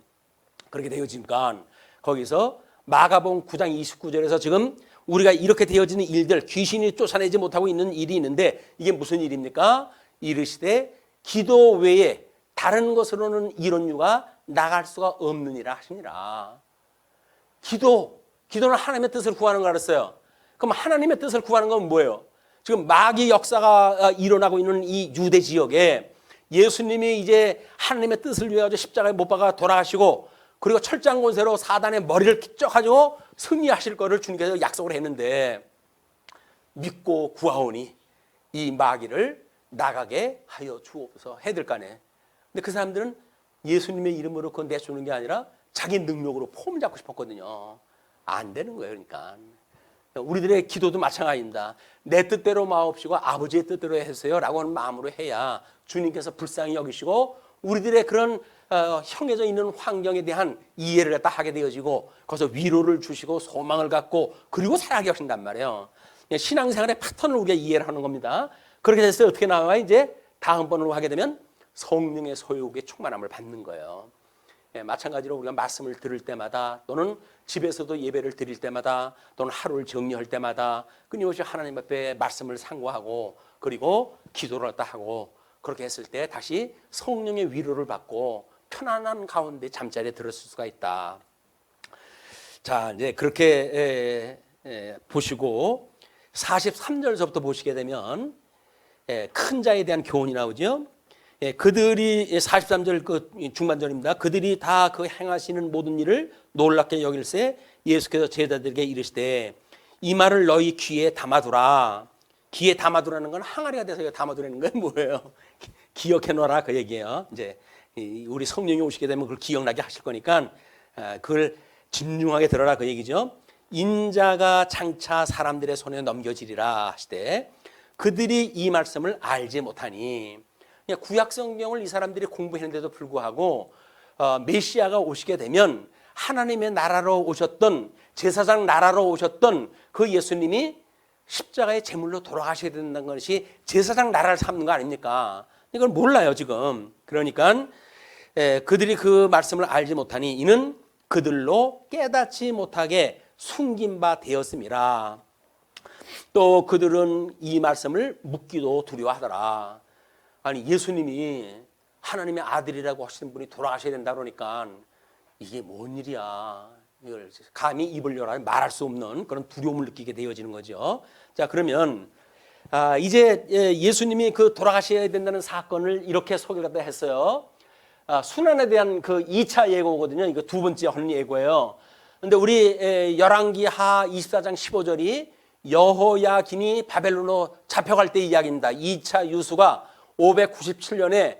그렇게 되어지니까 거기서 마가복음 9장 29절에서 지금 우리가 이렇게 되어지는 일들, 귀신이 쫓아내지 못하고 있는 일이 있는데 이게 무슨 일입니까? 이르시되 기도 외에 다른 것으로는 이런 유가 나갈 수가 없느니라 하시니라. 기도는 하나님의 뜻을 구하는 거 알았어요. 그럼 하나님의 뜻을 구하는 건 뭐예요? 지금 마귀 역사가 일어나고 있는 이 유대 지역에 예수님이 이제 하나님의 뜻을 위해 십자가에 못 박아 돌아가시고, 그리고 철장 권세로 사단의 머리를 찢어가지고 승리하실 거를 주님께서 약속을 했는데, 믿고 구하오니 이 마귀를 나가게 하여 주옵소서 해야 될 거 아니에요. 근데 그 사람들은 예수님의 이름으로 그거 내주는 게 아니라 자기 능력으로 폼을 잡고 싶었거든요. 안 되는 거예요. 그러니까 우리들의 기도도 마찬가지입니다. 내 뜻대로 마옵시고 아버지의 뜻대로 해주세요 라고 하는 마음으로 해야 주님께서 불쌍히 여기시고 우리들의 그런 형해져 있는 환경에 대한 이해를 갖다 하게 되어지고, 거기서 위로를 주시고 소망을 갖고 그리고 살아가게 하신단 말이에요. 신앙생활의 패턴을 우리가 이해를 하는 겁니다. 그렇게 됐을 때 어떻게 나와요? 이제 다음번으로 하게 되면 성령의 소욕의 충만함을 받는 거예요. 마찬가지로 우리가 말씀을 들을 때마다, 또는 집에서도 예배를 드릴 때마다, 또는 하루를 정리할 때마다 끊임없이 하나님 앞에 말씀을 상고하고 그리고 기도를 갖다 하고, 그렇게 했을 때 다시 성령의 위로를 받고 편안한 가운데 잠자리에 들었을 수가 있다. 자, 이제 그렇게 보시고 43절서부터 보시게 되면 큰 자에 대한 교훈이 나오죠. 그들이 43절 그 중반절입니다. 그들이 다 그 행하시는 모든 일을 놀랍게 여길세 예수께서 제자들에게 이르시되 이 말을 너희 귀에 담아두라. 귀에 담아두라는 건 항아리가 돼서 담아두라는 건 뭐예요? 기억해 놓아라 그 얘기예요. 이제 우리 성령이 오시게 되면 그걸 기억나게 하실 거니까 그걸 진중하게 들어라 그 얘기죠. 인자가 장차 사람들의 손에 넘겨지리라 하시되 그들이 이 말씀을 알지 못하니, 구약 성경을 이 사람들이 공부했는데도 불구하고 메시아가 오시게 되면 하나님의 나라로 오셨던, 제사장 나라로 오셨던 그 예수님이 십자가의 제물로 돌아가셔야 된다는 것이 제사장 나라를 삼는 거 아닙니까? 이걸 몰라요 지금. 그러니까 그들이 그 말씀을 알지 못하니 이는 그들로 깨닫지 못하게 숨긴 바 되었음이라. 또 그들은 이 말씀을 묻기도 두려워하더라. 아니 예수님이 하나님의 아들이라고 하시는 분이 돌아가셔야 된다 그러니까 이게 뭔 일이야, 이걸 감히 입을 열어 말할 수 없는 그런 두려움을 느끼게 되어지는 거죠. 자, 그러면 이제 예수님이 그 돌아가셔야 된다는 사건을 이렇게 소개를 했어요. 순환에 대한 그 2차 예고거든요. 이거 두 번째 하는 예고예요. 근데 우리 열왕기하 24장 15절이 여호야긴이 바벨론으로 잡혀갈 때 이야기입니다. 2차 유수가 597년에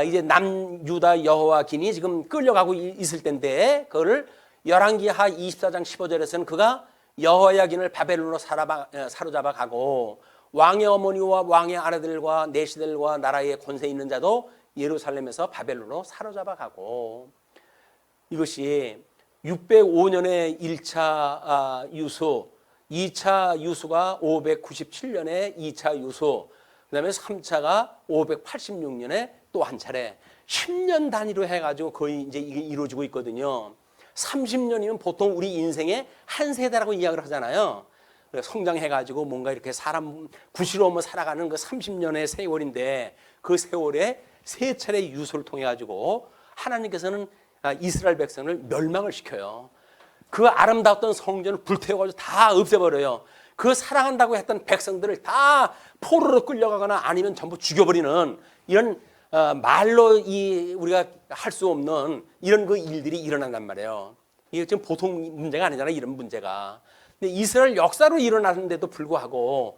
이제 남유다 여호야긴이 지금 끌려가고 있을 때인데, 그거를 열왕기하 24장 15절에서는 그가 여호야긴을 바벨론으로 사로잡아 가고 왕의 어머니와 왕의 아내들과 내시들과 나라의 권세 있는 자도 예루살렘에서 바벨론으로 사로잡아 가고, 이것이 605년에 1차 유수, 2차 유수가 597년에 2차 유수, 그 다음에 3차가 586년에 또 한 차례 10년 단위로 해가지고 거의 이제 이게 이루어지고 있거든요. 30년이면 보통 우리 인생의 한 세대라고 이야기를 하잖아요. 성장해가지고 뭔가 이렇게 사람 구시로움을 살아가는 그 30년의 세월인데, 그 세월에 세 차례 유수를 통해가지고 하나님께서는 이스라엘 백성을 멸망을 시켜요. 그 아름다웠던 성전을 불태워가지고 다 없애버려요. 그 사랑한다고 했던 백성들을 다 포로로 끌려가거나 아니면 전부 죽여버리는 이런 말로 우리가 할 수 없는 이런 그 일들이 일어난단 말이에요. 이게 지금 보통 문제가 아니잖아요, 이런 문제가. 근데 이스라엘 역사로 일어나는데도 불구하고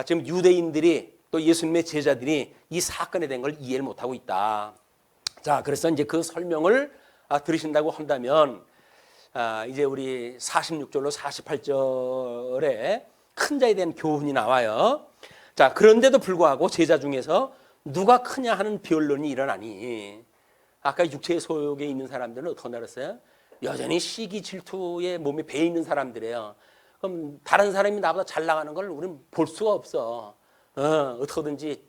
지금 유대인들이 또 예수님의 제자들이 이 사건에 대한 걸 이해를 못하고 있다. 자, 그래서 이제 그 설명을 들으신다고 한다면 이제 우리 46절로 48절에 큰 자에 대한 교훈이 나와요. 자, 그런데도 불구하고 제자 중에서 누가 크냐 하는 변론이 일어나니, 아까 육체의 소욕에 있는 사람들은 어떻게 나랬어요? 여전히 시기 질투에 몸에 배 있는 사람들이에요. 그럼 다른 사람이 나보다 잘 나가는 걸 우리는 볼 수가 없어. 어떻게든지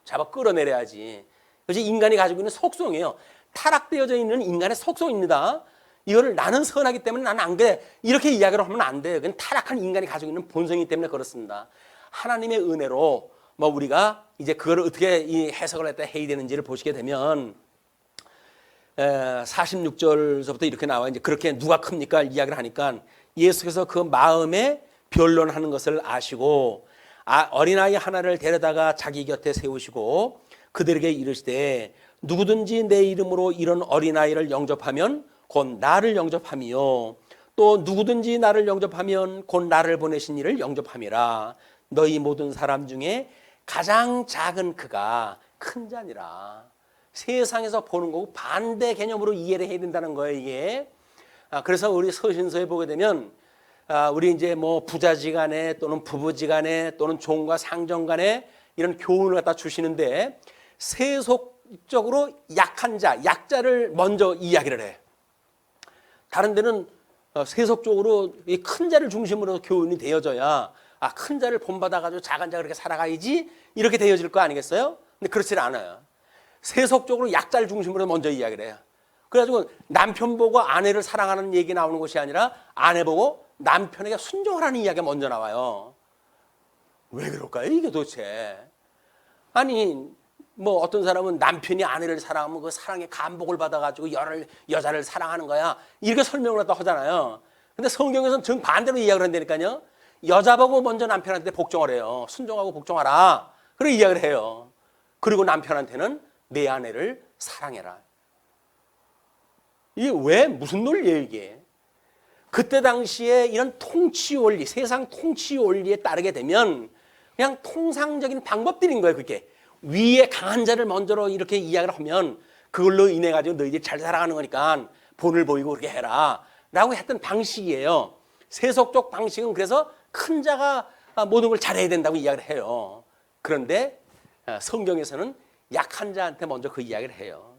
잡아 끌어내려야지. 그것이 인간이 가지고 있는 속성이에요. 타락되어져 있는 인간의 속성입니다. 이거를 나는 선하기 때문에 나는 안 그래, 이렇게 이야기를 하면 안 돼요. 그건 타락한 인간이 가지고 있는 본성이기 때문에 그렇습니다. 하나님의 은혜로 뭐 우리가 이제 그걸 어떻게 이 해석을 했다 해야 되는지를 보시게 되면 46절서부터 이렇게 나와. 이제 그렇게 누가 큽니까 이야기를 하니까 예수께서 그 마음에 변론하는 것을 아시고 어린아이 하나를 데려다가 자기 곁에 세우시고 그들에게 이르시되 누구든지 내 이름으로 이런 어린아이를 영접하면 곧 나를 영접함이요 또 누구든지 나를 영접하면 곧 나를 보내신 이를 영접함이라. 너희 모든 사람 중에 가장 작은 그가 큰 자니라. 세상에서 보는 거고 반대 개념으로 이해를 해야 된다는 거예요, 이게. 그래서 우리 서신서에 보게 되면 우리 이제 뭐 부자지간에 또는 부부지간에 또는 종과 상정간에 이런 교훈을 갖다 주시는데 세속적으로 약한 자, 약자를 먼저 이야기를 해. 다른 데는 세속적으로 이 큰 자를 중심으로 교훈이 되어져야 큰 자를 본받아가지고 작은 자 그렇게 살아가야지 이렇게 되어질 거 아니겠어요? 근데 그렇지 않아요. 세속적으로 약자를 중심으로 먼저 이야기를 해요. 그래가지고 남편 보고 아내를 사랑하는 얘기 나오는 것이 아니라 아내 보고 남편에게 순종하라는 이야기가 먼저 나와요. 왜 그럴까요, 이게 도대체? 아니 뭐 어떤 사람은 남편이 아내를 사랑하면 그 사랑의 감복을 받아가지고 여자를 사랑하는 거야, 이렇게 설명을 갖다 하잖아요. 근데 성경에서는 정반대로 이야기를 한다니까요. 여자 보고 먼저 남편한테 복종을 해요. 순종하고 복종하라, 그렇게 이야기를 해요. 그리고 남편한테는 내 아내를 사랑해라. 이게 왜 무슨 논리예요 이게? 그때 당시에 이런 통치 원리, 세상 통치 원리에 따르게 되면 그냥 통상적인 방법들인 거예요. 그게 위에 강한 자를 먼저로 이렇게 이야기를 하면 그걸로 인해 가지고 너희들이 잘 살아가는 거니까 본을 보이고 그렇게 해라 라고 했던 방식이에요. 세속적 방식은 그래서 큰 자가 모든 걸 잘해야 된다고 이야기를 해요. 그런데 성경에서는 약한 자한테 먼저 그 이야기를 해요.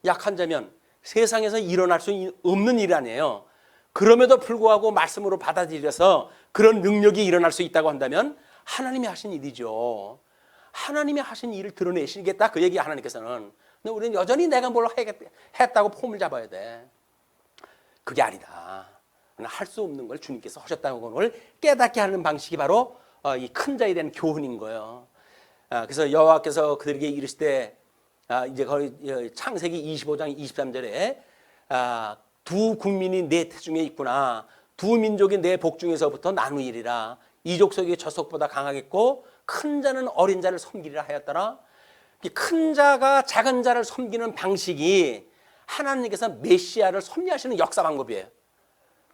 약한 자면 세상에서 일어날 수 없는 일 아니에요. 그럼에도 불구하고 말씀으로 받아들여서 그런 능력이 일어날 수 있다고 한다면 하나님이 하신 일이죠. 하나님이 하신 일을 드러내시겠다, 그 얘기 하나님께서는. 근데 우리는 여전히 내가 뭘 했다고 폼을 잡아야 돼. 그게 아니다. 할 수 없는 걸 주님께서 하셨다는 걸 깨닫게 하는 방식이 바로 이 큰 자에 대한 교훈인 거예요. 그래서 여호와께서 그들에게 이르시되 이제 거의 창세기 25장 23절에 두 국민이 내 태중에 있구나, 두 민족이 내 복중에서부터 나누이리라. 이 족속이 저 족보다 강하겠고 큰 자는 어린 자를 섬기리라 하였더라. 큰 자가 작은 자를 섬기는 방식이 하나님께서 메시아를 섭리하시는 역사 방법이에요.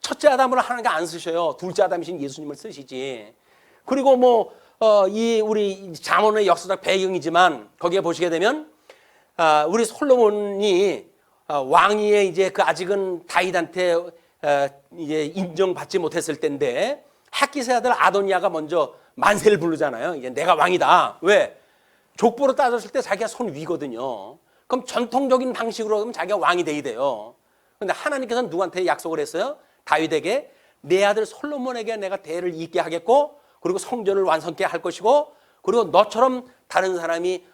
첫째 아담을 하나님께 안 쓰셔요. 둘째 아담이신 예수님을 쓰시지. 그리고 뭐 이 우리 잠언의 역사적 배경이지만 거기에 보시게 되면 우리 솔로몬이 왕위에 이제 그 아직은 다윗한테 이제 인정받지 못했을 때인데 핫기스의 아들 아도니아가 먼저 만세를 부르잖아요. 이제 내가 왕이다. 왜? 족보로 따졌을 때 자기가 손 위거든요. 그럼 전통적인 방식으로 하면 자기가 왕이 돼야 돼요. 그런데 하나님께서는 누구한테 약속을 했어요? 다윗에게 내 아들 솔로몬에게 내가 대를 잇게 하겠고 그리고 성전을 완성케 할 것이고 그리고 너처럼 다른 사람이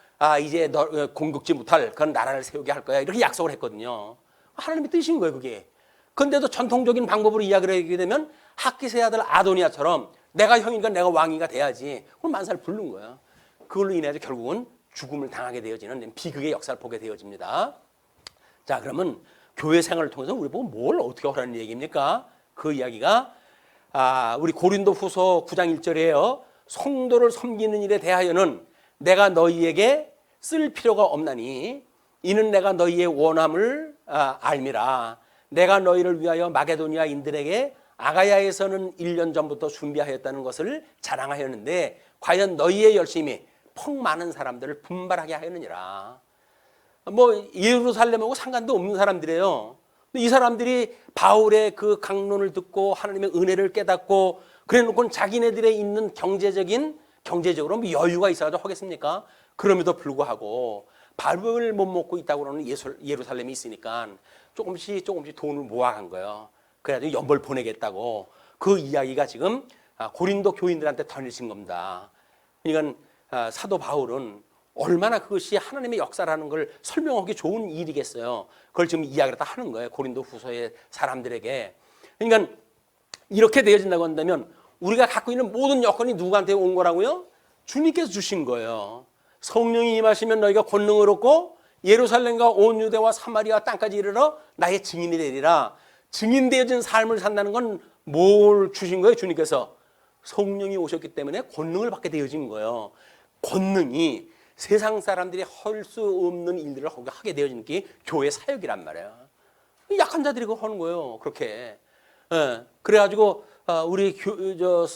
이제 너 공격지 못할 그런 나라를 세우게 할 거야, 이렇게 약속을 했거든요. 하나님의 뜻인 거예요 그게. 그런데도 전통적인 방법으로 이야기를 하게 되면 핫기스의 아들 아도니아처럼 내가 형이니까 내가 왕이가 돼야지, 그럼 만사를 부른 거예요. 그걸로 인해서 결국은 죽음을 당하게 되어지는 비극의 역사를 보게 되어집니다. 자, 그러면 교회 생활을 통해서 우리 보고 뭘 어떻게 하라는 얘기입니까? 그 이야기가 우리 고린도 후서 9장 1절이에요. 성도를 섬기는 일에 대하여는 내가 너희에게 쓸 필요가 없나니 이는 내가 너희의 원함을 알미라. 내가 너희를 위하여 마게도니아인들에게 아가야에서는 1년 전부터 준비하였다는 것을 자랑하였는데 과연 너희의 열심이 퍽 많은 사람들을 분발하게 하였느니라. 뭐 예루살렘하고 상관도 없는 사람들이에요. 이 사람들이 바울의 그 강론을 듣고 하나님의 은혜를 깨닫고 그래놓고 자기네들의 있는 경제적으로 뭐 여유가 있어가지고 하겠습니까? 그럼에도 불구하고 밥을 못 먹고 있다고 그러는 예루살렘이 있으니까 조금씩 돈을 모아간 거예요. 그래가지고 연벌 보내겠다고. 그 이야기가 지금 고린도 교인들한테 전해진 겁니다. 그러니까 사도 바울은 얼마나 그것이 하나님의 역사라는 걸 설명하기 좋은 일이겠어요. 그걸 지금 이야기를 다 하는 거예요. 고린도 후서의 사람들에게. 그러니까 이렇게 되어진다고 한다면 우리가 갖고 있는 모든 여건이 누구한테 온 거라고요? 주님께서 주신 거예요. 성령이 임하시면 너희가 권능을 얻고 예루살렘과 온 유대와 사마리아 땅까지 이르러 나의 증인이 되리라. 증인되어진 삶을 산다는 건 뭘 주신 거예요? 주님께서 성령이 오셨기 때문에 권능을 받게 되어진 거예요. 권능이 세상 사람들이 할 수 없는 일들을 하게 되어진 게 교회 사역이란 말이에요. 약한 자들이 그거 하는 거예요. 그렇게. 그래가지고 우리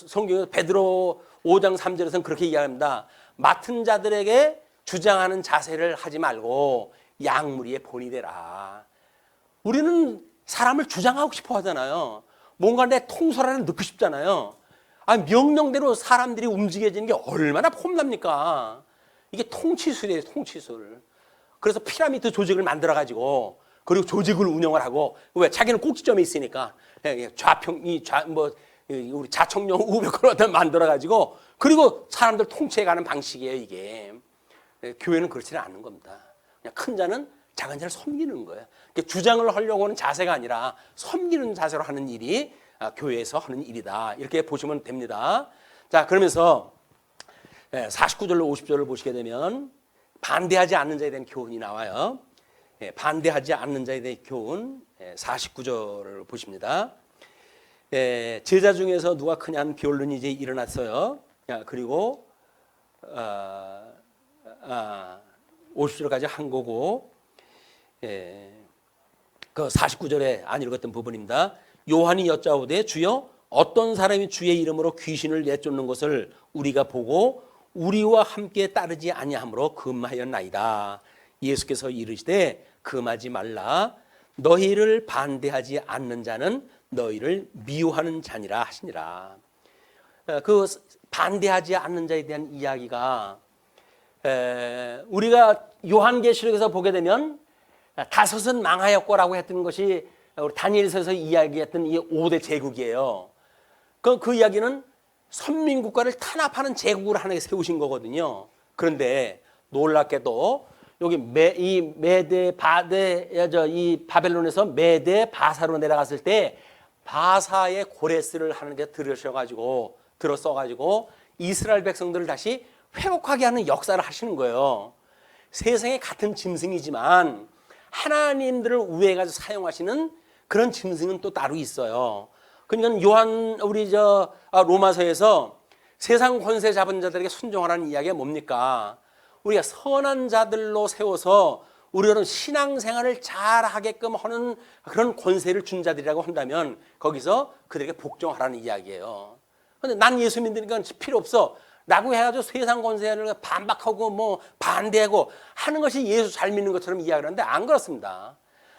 성경 베드로 5장 3절에서는 그렇게 이야기합니다. 맡은 자들에게 주장하는 자세를 하지 말고 양무리의 본이 되라. 우리는 사람을 주장하고 싶어 하잖아요. 뭔가 내 통솔안을 넣고 싶잖아요. 명령대로 사람들이 움직여지는 게 얼마나 폼납니까? 이게 통치술이에요, 통치술. 그래서 피라미드 조직을 만들어가지고 그리고 조직을 운영을 하고 왜 자기는 꼭지점에 있으니까 우리 자청령 우백을 만들어가지고 그리고 사람들 통치해가는 방식이에요, 이게. 교회는 그렇지는 않은 겁니다. 그냥 큰 자는 작은 자를 섬기는 거예요. 주장을 하려고 하는 자세가 아니라 섬기는 자세로 하는 일이 교회에서 하는 일이다. 이렇게 보시면 됩니다. 자, 그러면서 49절로 50절을 보시게 되면 반대하지 않는 자에 대한 교훈이 나와요. 반대하지 않는 자에 대한 교훈 49절을 보십니다. 제자 중에서 누가 크냐는 변론이 이제 일어났어요. 그리고 50절까지 한 거고 그 49절에 안 읽었던 부분입니다. 요한이 여짜오되 주여 어떤 사람이 주의 이름으로 귀신을 내쫓는 것을 우리가 보고 우리와 함께 따르지 아니하므로 금하였나이다. 예수께서 이르시되 금하지 말라. 너희를 반대하지 않는 자는 너희를 미워하는 자니라 하시니라. 그 반대하지 않는 자에 대한 이야기가 우리가 요한계시록에서 보게 되면 다섯은 망하였고라고 했던 것이 우리 다니엘서에서 이야기했던 이 5대 제국이에요. 그 이야기는 선민국가를 탄압하는 제국을 하나님 세우신 거거든요. 그런데 놀랍게도 여기 이 바벨론에서 메대 바사로 내려갔을 때 바사의 고레스를 하나님께서 들어써가지고 이스라엘 백성들을 다시 회복하게 하는 역사를 하시는 거예요. 세상에 같은 짐승이지만 하나님들을 우회해가지고 사용하시는 그런 짐승은 또 따로 있어요. 그러니까 로마서에서 세상 권세 잡은 자들에게 순종하라는 이야기가 뭡니까? 우리가 선한 자들로 세워서 우리는 신앙생활을 잘하게끔 하는 그런 권세를 준 자들이라고 한다면 거기서 그들에게 복종하라는 이야기예요. 그런데 난 예수 믿으니까 필요 없어 라고 해가지고 세상 권세를 반박하고 뭐 반대하고 하는 것이 예수 잘 믿는 것처럼 이야기를 하는데 안 그렇습니다.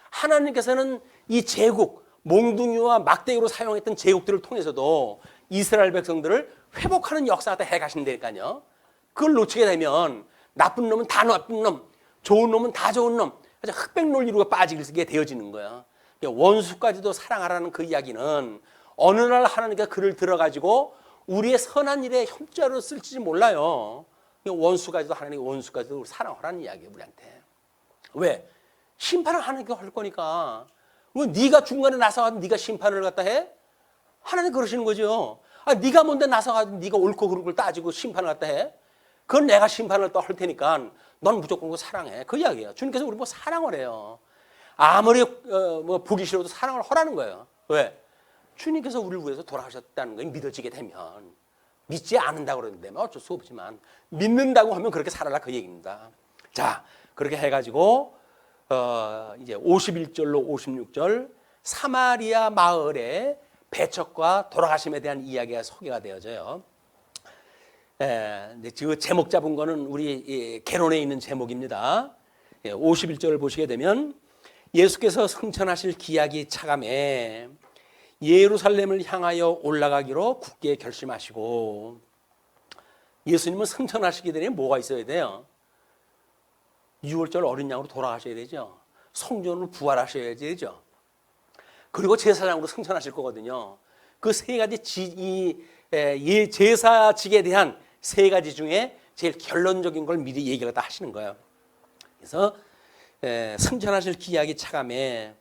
하나님께서는 이 제국, 몽둥이와 막대기로 사용했던 제국들을 통해서도 이스라엘 백성들을 회복하는 역사가 해가신다니까요. 그걸 놓치게 되면 나쁜 놈은 다 나쁜 놈, 좋은 놈은 다 좋은 놈, 흑백 논리로 빠지게 되어지는 거예요. 원수까지도 사랑하라는 그 이야기는 어느 날 하나님께서 그를 들어가지고 우리의 선한 일에 협조로 쓸지 몰라요. 원수까지도 하나님 원수까지도 사랑하라는 이야기예요, 우리한테. 왜? 심판을 하나님께서 할 거니까. 왜 네가 중간에 나서가지고 네가 심판을 갖다 해? 하나님 그러시는 거죠. 네가 뭔데 나서가지고 네가 옳고 그른 걸 따지고 심판을 갖다 해? 그건 내가 심판을 또 할 테니까 넌 무조건 그 사랑해. 그 이야기예요. 주님께서 우리 뭐 사랑을 해요. 아무리 보기 싫어도 사랑을 하라는 거예요. 왜? 주님께서 우리를 위해서 돌아가셨다는 걸 믿어지게 되면 믿지 않는다고 그러는데 어쩔 수 없지만 믿는다고 하면 그렇게 살아라 그 얘기입니다. 자, 그렇게 해가지고 이제 51절로 56절 사마리아 마을의 배척과 돌아가심에 대한 이야기가 소개가 되어져요. 그 제목 잡은 거는 우리 개론에 있는 제목입니다. 51절을 보시게 되면 예수께서 승천하실 기약이 차감해 예루살렘을 향하여 올라가기로 굳게 결심하시고, 예수님은 승천하시기 전에 뭐가 있어야 돼요? 6월절 어린 양으로 돌아가셔야 되죠. 성전으로 부활하셔야 되죠. 그리고 제사장으로 승천하실 거거든요. 그 세 가지 제사직에 대한 세 가지 중에 제일 결론적인 걸 미리 얘기를 다 하시는 거예요. 그래서 승천하실 기약이 차감해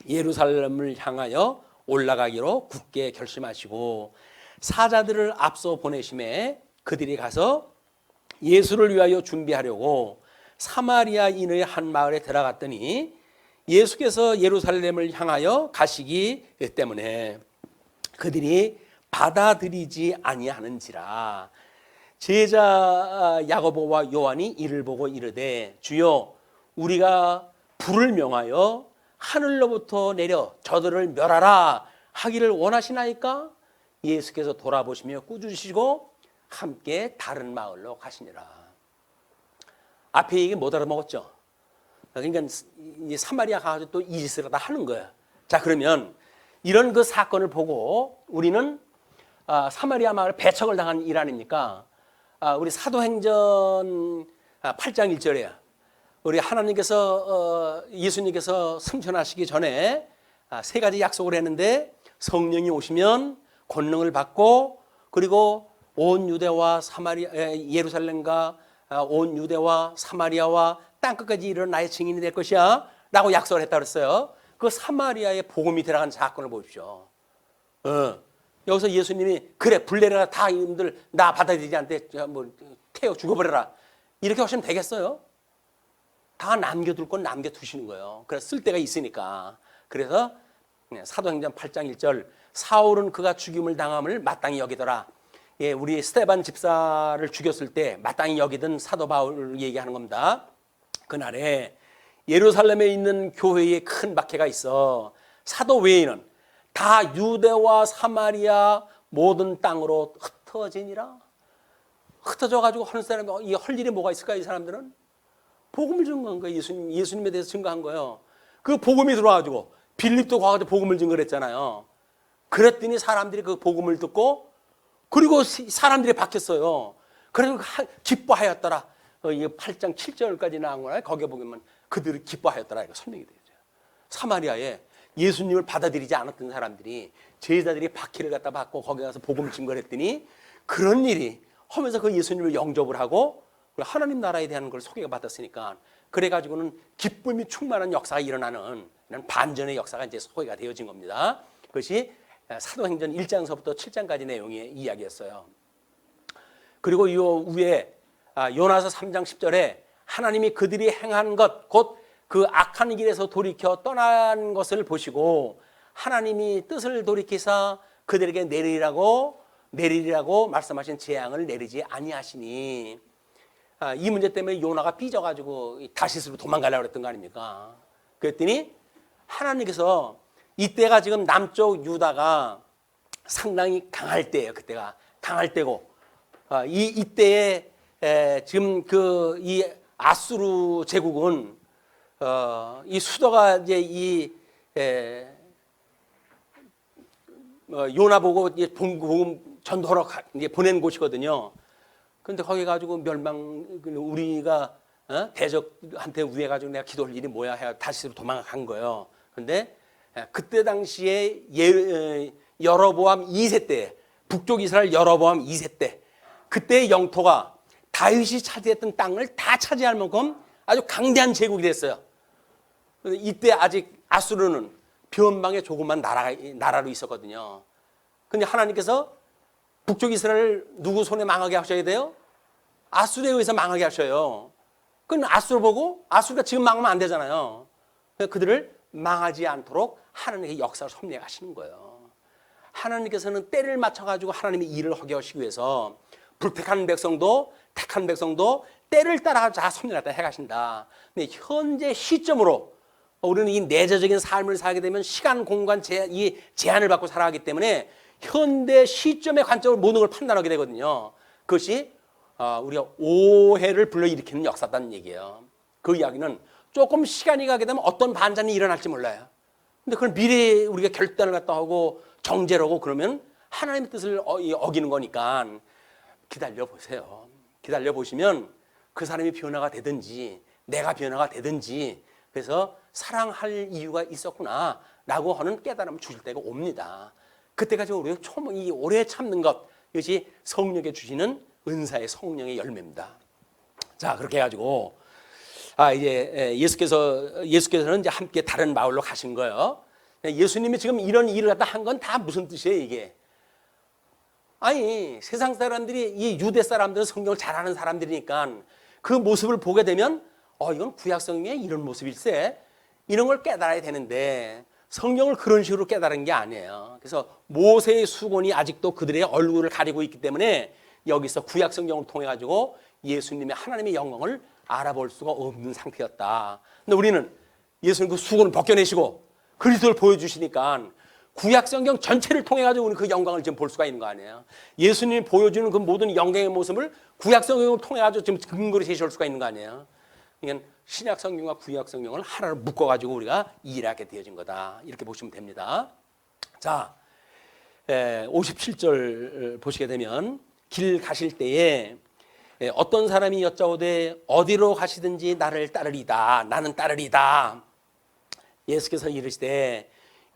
예루살렘을 향하여 올라가기로 굳게 결심하시고, 사자들을 앞서 보내심에 그들이 가서 예수를 위하여 준비하려고 사마리아인의 한 마을에 들어갔더니 예수께서 예루살렘을 향하여 가시기 때문에 그들이 받아들이지 아니하는지라. 제자 야고보와 요한이 이를 보고 이르되, 주여, 우리가 불을 명하여 하늘로부터 내려 저들을 멸하라 하기를 원하시나이까? 예수께서 돌아보시며 꾸짖으시고 함께 다른 마을로 가시니라. 앞에 얘기 못 알아먹었죠. 그러니까 사마리아 가서 또 이 짓을 다 하는 거예요. 자, 그러면 이런 그 사건을 보고 우리는 사마리아 마을 배척을 당한 일 아닙니까? 우리 사도행전 8장 1절에 우리 하나님께서 예수님께서 승천하시기 전에 세 가지 약속을 했는데, 성령이 오시면 권능을 받고, 그리고 온 유대와 예루살렘과 온 유대와 사마리아와 땅끝까지 이르러 나의 증인이 될 것이야 라고 약속을 했다고 그랬어요. 그 사마리아에 복음이 들어간 사건을 보십시오. 여기서 예수님이 그래 불 내려라, 다 이놈들 나 받아들이지 않대, 뭐 태워 죽어버려라 이렇게 하시면 되겠어요? 다 남겨둘 건 남겨두시는 거예요. 그래서 쓸 데가 있으니까. 그래서 사도행전 8장 1절, 사울은 그가 죽임을 당함을 마땅히 여기더라. 예, 우리 스데반 집사를 죽였을 때 마땅히 여기던 사도 바울을 얘기하는 겁니다. 그날에 예루살렘에 있는 교회에 큰 박해가 있어 사도 외에는 다 유대와 사마리아 모든 땅으로 흩어지니라. 흩어져가지고 하는 사람이 할 일이 뭐가 있을까? 이 사람들은 복음을 증거한 거예요. 예수님에 대해서 증거한 거예요. 그 복음이 들어와가지고 빌립도 가가지고 복음을 증거했잖아요. 그랬더니 사람들이 그 복음을 듣고, 그리고 사람들이 바뀌었어요. 그래서 기뻐하였더라. 이게 8장 7절까지 나온 거라. 거기에 보면 그들이 기뻐하였더라 이거 설명이 되죠. 사마리아에 예수님을 받아들이지 않았던 사람들이, 제자들이 박해를 갖다 받고 거기 가서 복음을 증거했더니 그런 일이 하면서 그 예수님을 영접을 하고 하나님 나라에 대한 걸 소개가 받았으니까, 그래가지고는 기쁨이 충만한 역사가 일어나는 이런 반전의 역사가 이제 소개가 되어진 겁니다. 그것이 사도행전 1장서부터 7장까지 내용의 이야기였어요. 그리고 이 위에 요나서 3장 10절에 하나님이 그들이 행한 것, 곧 그 악한 길에서 돌이켜 떠난 것을 보시고 하나님이 뜻을 돌이키사 그들에게 내리리라고 말씀하신 재앙을 내리지 아니하시니, 이 문제 때문에 요나가 삐져가지고 다시스로 도망가려고 그랬던 거 아닙니까? 그랬더니 하나님께서, 이때가 지금 남쪽 유다가 상당히 강할 때예요. 그때가 강할 때고, 이때에 지금 이 아수르 제국은 이 수도가 이제 요나 보고 이제 복음 전도하러 이제 보낸 곳이거든요. 근데 거기 가지고 우리가 대적한테 위해 가지고 내가 기도할 일이 뭐야 해 다시로 도망간 거예요. 근데 그때 당시에 여로보암 2세 때, 북쪽 이스라엘 여로보암 2세 때, 그때의 영토가 다윗이 차지했던 땅을 다 차지할 만큼 아주 강대한 제국이 됐어요. 이때 아직 아수르는 변방의 조그만 나라로 있었거든요. 근데 하나님께서 북쪽 이스라엘을 누구 손에 망하게 하셔야 돼요? 아수르에 의해서 망하게 하셔요. 그럼 아수르 보고, 아수르가 지금 망하면 안 되잖아요. 그들을 망하지 않도록 하나님의 역사를 섭리해 가시는 거예요. 하나님께서는 때를 맞춰가지고 하나님의 일을 하게 하시기 위해서 불택한 백성도, 택한 백성도 때를 따라 다 섭리해 가신다. 근데 현재 시점으로 우리는 이 내재적인 삶을 살게 되면 시간, 공간, 이 제한을 받고 살아가기 때문에 현대 시점의 관점으로 모든 걸 판단하게 되거든요. 그것이 우리가 오해를 불러일으키는 역사다는 얘기예요. 그 이야기는 조금 시간이 가게 되면 어떤 반전이 일어날지 몰라요. 근데 그걸 미래에 우리가 결단을 갖다 하고 정죄를 하고 그러면 하나님의 뜻을 어기는 거니까 기다려 보세요. 기다려 보시면 그 사람이 변화가 되든지 내가 변화가 되든지 그래서 사랑할 이유가 있었구나라고 하는 깨달음을 주실 때가 옵니다. 그때까지 우리가 이 오래 참는 것, 이것이 성령에 주시는 은사의 성령의 열매입니다. 자, 그렇게 해가지고 이제 예수께서는 이제 함께 다른 마을로 가신 거예요. 예수님이 지금 이런 일을 갖다 한 건 다 무슨 뜻이에요, 이게? 아니, 세상 사람들이, 이 유대 사람들은 성경을 잘 아는 사람들이니까 그 모습을 보게 되면 이건 구약 성경에 이런 모습일세, 이런 걸 깨달아야 되는데 성경을 그런 식으로 깨달은 게 아니에요. 그래서 모세의 수건이 아직도 그들의 얼굴을 가리고 있기 때문에 여기서 구약 성경을 통해 가지고 예수님의 하나님의 영광을 알아볼 수가 없는 상태였다. 근데 우리는 예수님 그 수건을 벗겨내시고 그리스도를 보여주시니까 구약 성경 전체를 통해 가지고 우리는 그 영광을 지금 볼 수가 있는 거 아니에요. 예수님이 보여주는 그 모든 영광의 모습을 구약 성경을 통해 가지고 지금 근거로 제시할 수가 있는 거 아니에요. 그러니까 신약 성경과 구약 성경을 하나로 묶어 가지고 우리가 이해하게 되어진 거다. 이렇게 보시면 됩니다. 자, 57절 보시게 되면 길 가실 때에 어떤 사람이 여짜오되 어디로 가시든지 나를 따르리다. 나는 따르리다. 예수께서 이르시되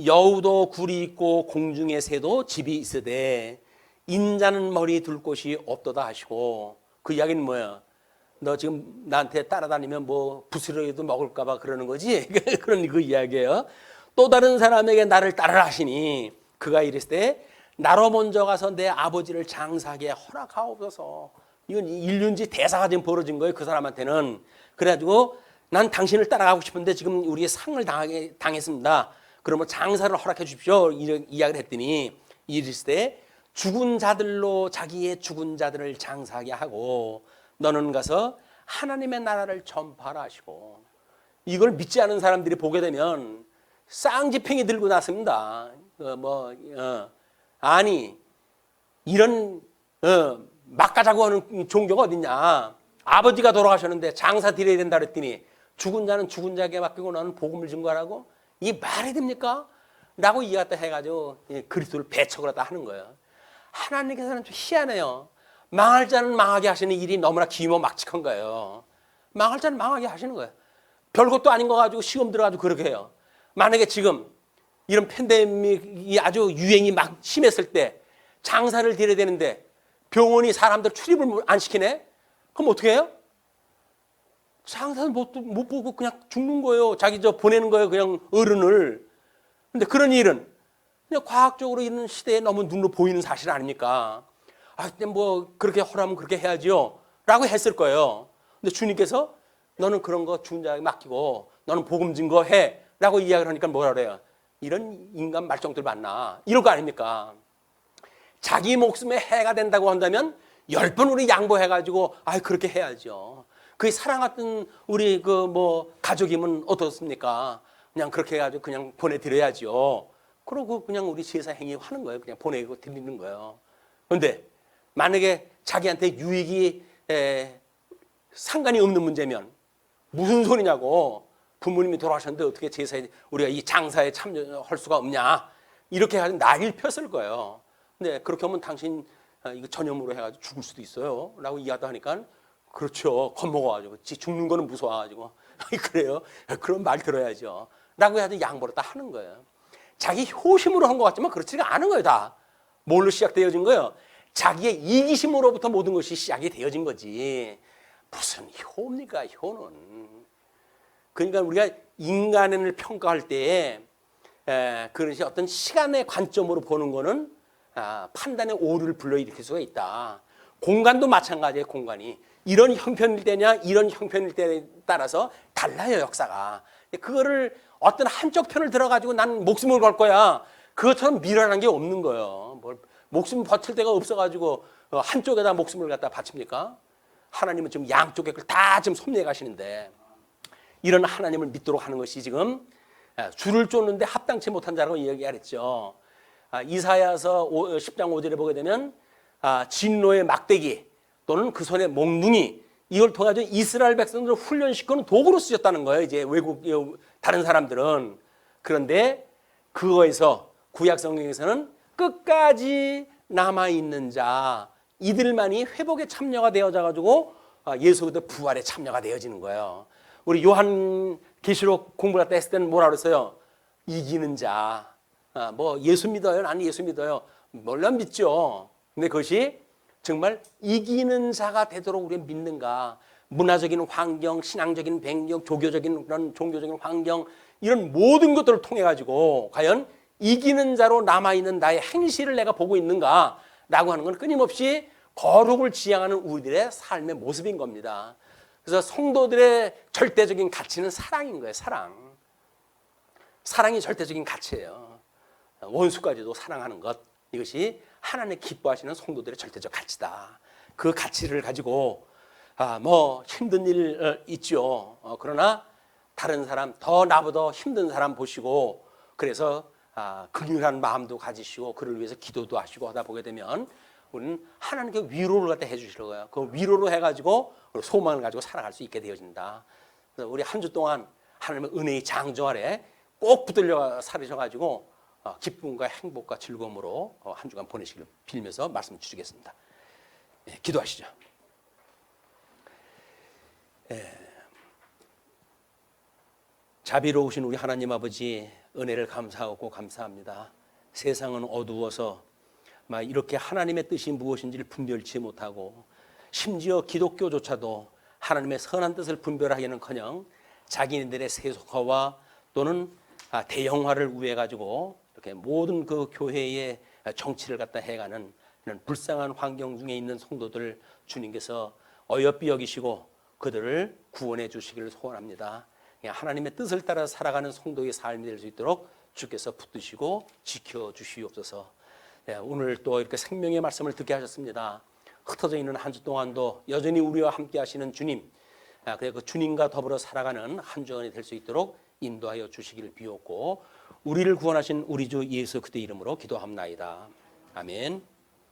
여우도 굴이 있고 공중의 새도 집이 있으되 인자는 머리 둘 곳이 없도다 하시고, 그 이야기는 뭐예요? 너 지금 나한테 따라다니면 뭐 부스러기도 먹을까 봐 그러는 거지? 그런 그 이야기예요. 또 다른 사람에게 나를 따르라 하시니 그가 이르시되 나로 먼저 가서 내 아버지를 장사하게 허락하옵소서. 이건 인륜지 대사가 지금 벌어진 거예요, 그 사람한테는. 그래가지고 난 당신을 따라가고 싶은데 지금 우리 상을 당했습니다. 그러면 장사를 허락해 주십시오. 이런 이야기를 했더니 이르시되 죽은 자들로 자기의 죽은 자들을 장사하게 하고 너는 가서 하나님의 나라를 전파하라 하시고, 이걸 믿지 않은 사람들이 보게 되면 쌍지팽이 들고 났습니다. 아니 이런 막가자고 하는 종교가 어딨냐. 아버지가 돌아가셨는데 장사 드려야 된다 그랬더니 죽은 자는 죽은 자에게 맡기고 너는 복음을 증거하라고? 이게 말이 됩니까? 라고 이해했다 해가지고 그리스도를 배척을 하다 하는 거예요. 하나님께서는 좀 희한해요. 망할 자는 망하게 하시는 일이 너무나 기모막직한 거예요. 망할 자는 망하게 하시는 거예요. 별것도 아닌 거 가지고 시험 들어가지고 그렇게 해요. 만약에 지금 이런 팬데믹이 아주 유행이 막 심했을 때 장사를 드려야 되는데 병원이 사람들 출입을 안 시키네? 그럼 어떻게 해요? 장사를 못 보고 그냥 죽는 거예요. 자기 보내는 거예요, 그냥 어른을. 근데 그런 일은 그냥 과학적으로 있는 시대에 너무 눈으로 보이는 사실 아닙니까? 근데 뭐 그렇게 허라면 그렇게 해야지요 라고 했을 거예요. 근데 주님께서 너는 그런 거 죽은 자에게 맡기고 너는 복음 증거해 라고 이야기를 하니까 뭐라 그래요? 이런 인간 말종들 만나, 이런 거 아닙니까? 자기 목숨에 해가 된다고 한다면 10번 우리 양보해가지고 그렇게 해야죠. 그 사랑했던 우리 가족이면 어떻습니까? 그냥 그렇게 해가지고 그냥 보내드려야죠. 그러고 그냥 우리 제사 행위 하는 거예요. 그냥 보내고 드리는 거예요. 그런데 만약에 자기한테 유익이 상관이 없는 문제면 무슨 소리냐고. 부모님이 돌아가셨는데 어떻게 제사에 우리가 이 장사에 참여할 수가 없냐, 이렇게 해가지고 난리를 폈을 거예요. 근데 그렇게 하면 당신 이거 전염으로 해가지고 죽을 수도 있어요 라고 이야기하다 하니까 그렇죠, 겁먹어가지고 죽는 거는 무서워가지고 그래요? 그런 말 들어야죠 라고 해가지고 양보를 다 하는 거예요. 자기 효심으로 한 것 같지만 그렇지가 않은 거예요. 다 뭘로 시작되어진 거예요? 자기의 이기심으로부터 모든 것이 시작이 되어진 거지. 무슨 효입니까, 효는. 그러니까 우리가 인간을 평가할 때에 그것이 어떤 시간의 관점으로 보는 거는 판단의 오류를 불러일으킬 수가 있다. 공간도 마찬가지예요. 공간이 이런 형편일 때냐 이런 형편일 때에 따라서 달라요, 역사가. 그거를 어떤 한쪽 편을 들어가지고 난 목숨을 걸 거야, 그것처럼 미련한 게 없는 거예요. 목숨 버틸 데가 없어가지고 한쪽에다 목숨을 갖다 바칩니까? 하나님은 지금 양쪽에 다 지금 섭리해 가시는데, 이런 하나님을 믿도록 하는 것이 지금 줄을 쫓는데 합당치 못한 자라고 이야기했죠. 이사야서 10장 5절에 보게 되면 진노의 막대기 또는 그 손의 몽둥이, 이걸 통해 가지고 이스라엘 백성들을 훈련시키는 도구로 쓰였다는 거예요. 이제 외국 다른 사람들은. 그런데 그거에서 구약 성경에서는 끝까지 남아 있는 자 이들만이 회복에 참여가 되어져 가지고 예수 그리스도 부활에 참여가 되어지는 거예요. 우리 요한 계시록 공부할 때 했을 때는 뭐라 그랬어요? 이기는 자. 뭐 예수 믿어요? 나는 예수 믿어요. 물론 믿죠. 근데 그것이 정말 이기는 자가 되도록 우리가 믿는가? 문화적인 환경, 신앙적인 배경, 조교적인 그런 종교적인 환경 이런 모든 것들을 통해 가지고 과연 이기는 자로 남아 있는 나의 행실을 내가 보고 있는가라고 하는 건 끊임없이 거룩을 지향하는 우리들의 삶의 모습인 겁니다. 그래서 성도들의 절대적인 가치는 사랑인 거예요. 사랑. 사랑이 절대적인 가치예요. 원수까지도 사랑하는 것. 이것이 하나님 기뻐하시는 성도들의 절대적 가치다. 그 가치를 가지고 뭐 힘든 일 있죠. 그러나 다른 사람 더 나보다 힘든 사람 보시고 그래서 긍휼한 마음도 가지시고 그를 위해서 기도도 하시고 하다 보게 되면 우리는 하나님께 위로를 갖다 해주시는 거예요. 그 위로로 해가지고 소망을 가지고 살아갈 수 있게 되어진다. 그래서 우리 한 주 동안 하나님의 은혜의 장저 아래 꼭 붙들려 살으셔가지고 기쁨과 행복과 즐거움으로 한 주간 보내시기를 빌면서 말씀 주시겠습니다. 네, 기도하시죠. 자비로우신 우리 하나님 아버지 은혜를 감사하고 감사합니다. 세상은 어두워서 이렇게 하나님의 뜻이 무엇인지를 분별치 못하고 심지어 기독교조차도 하나님의 선한 뜻을 분별하기는커녕 자기네들의 세속화와 또는 대형화를 위해 가지고 이렇게 모든 그 교회의 정치를 갖다 해가는 이런 불쌍한 환경 중에 있는 성도들을 주님께서 어여삐 여기시고 그들을 구원해 주시기를 소원합니다. 하나님의 뜻을 따라 살아가는 성도의 삶이 될 수 있도록 주께서 붙드시고 지켜주시옵소서. 오늘 또 이렇게 생명의 말씀을 듣게 하셨습니다. 흩어져 있는 한 주 동안도 여전히 우리와 함께 하시는 주님, 그 주님과 더불어 살아가는 한 주간이 될 수 있도록 인도하여 주시기를 비옵고 우리를 구원하신 우리 주 예수 그리스도의 이름으로 기도합나이다. 아멘.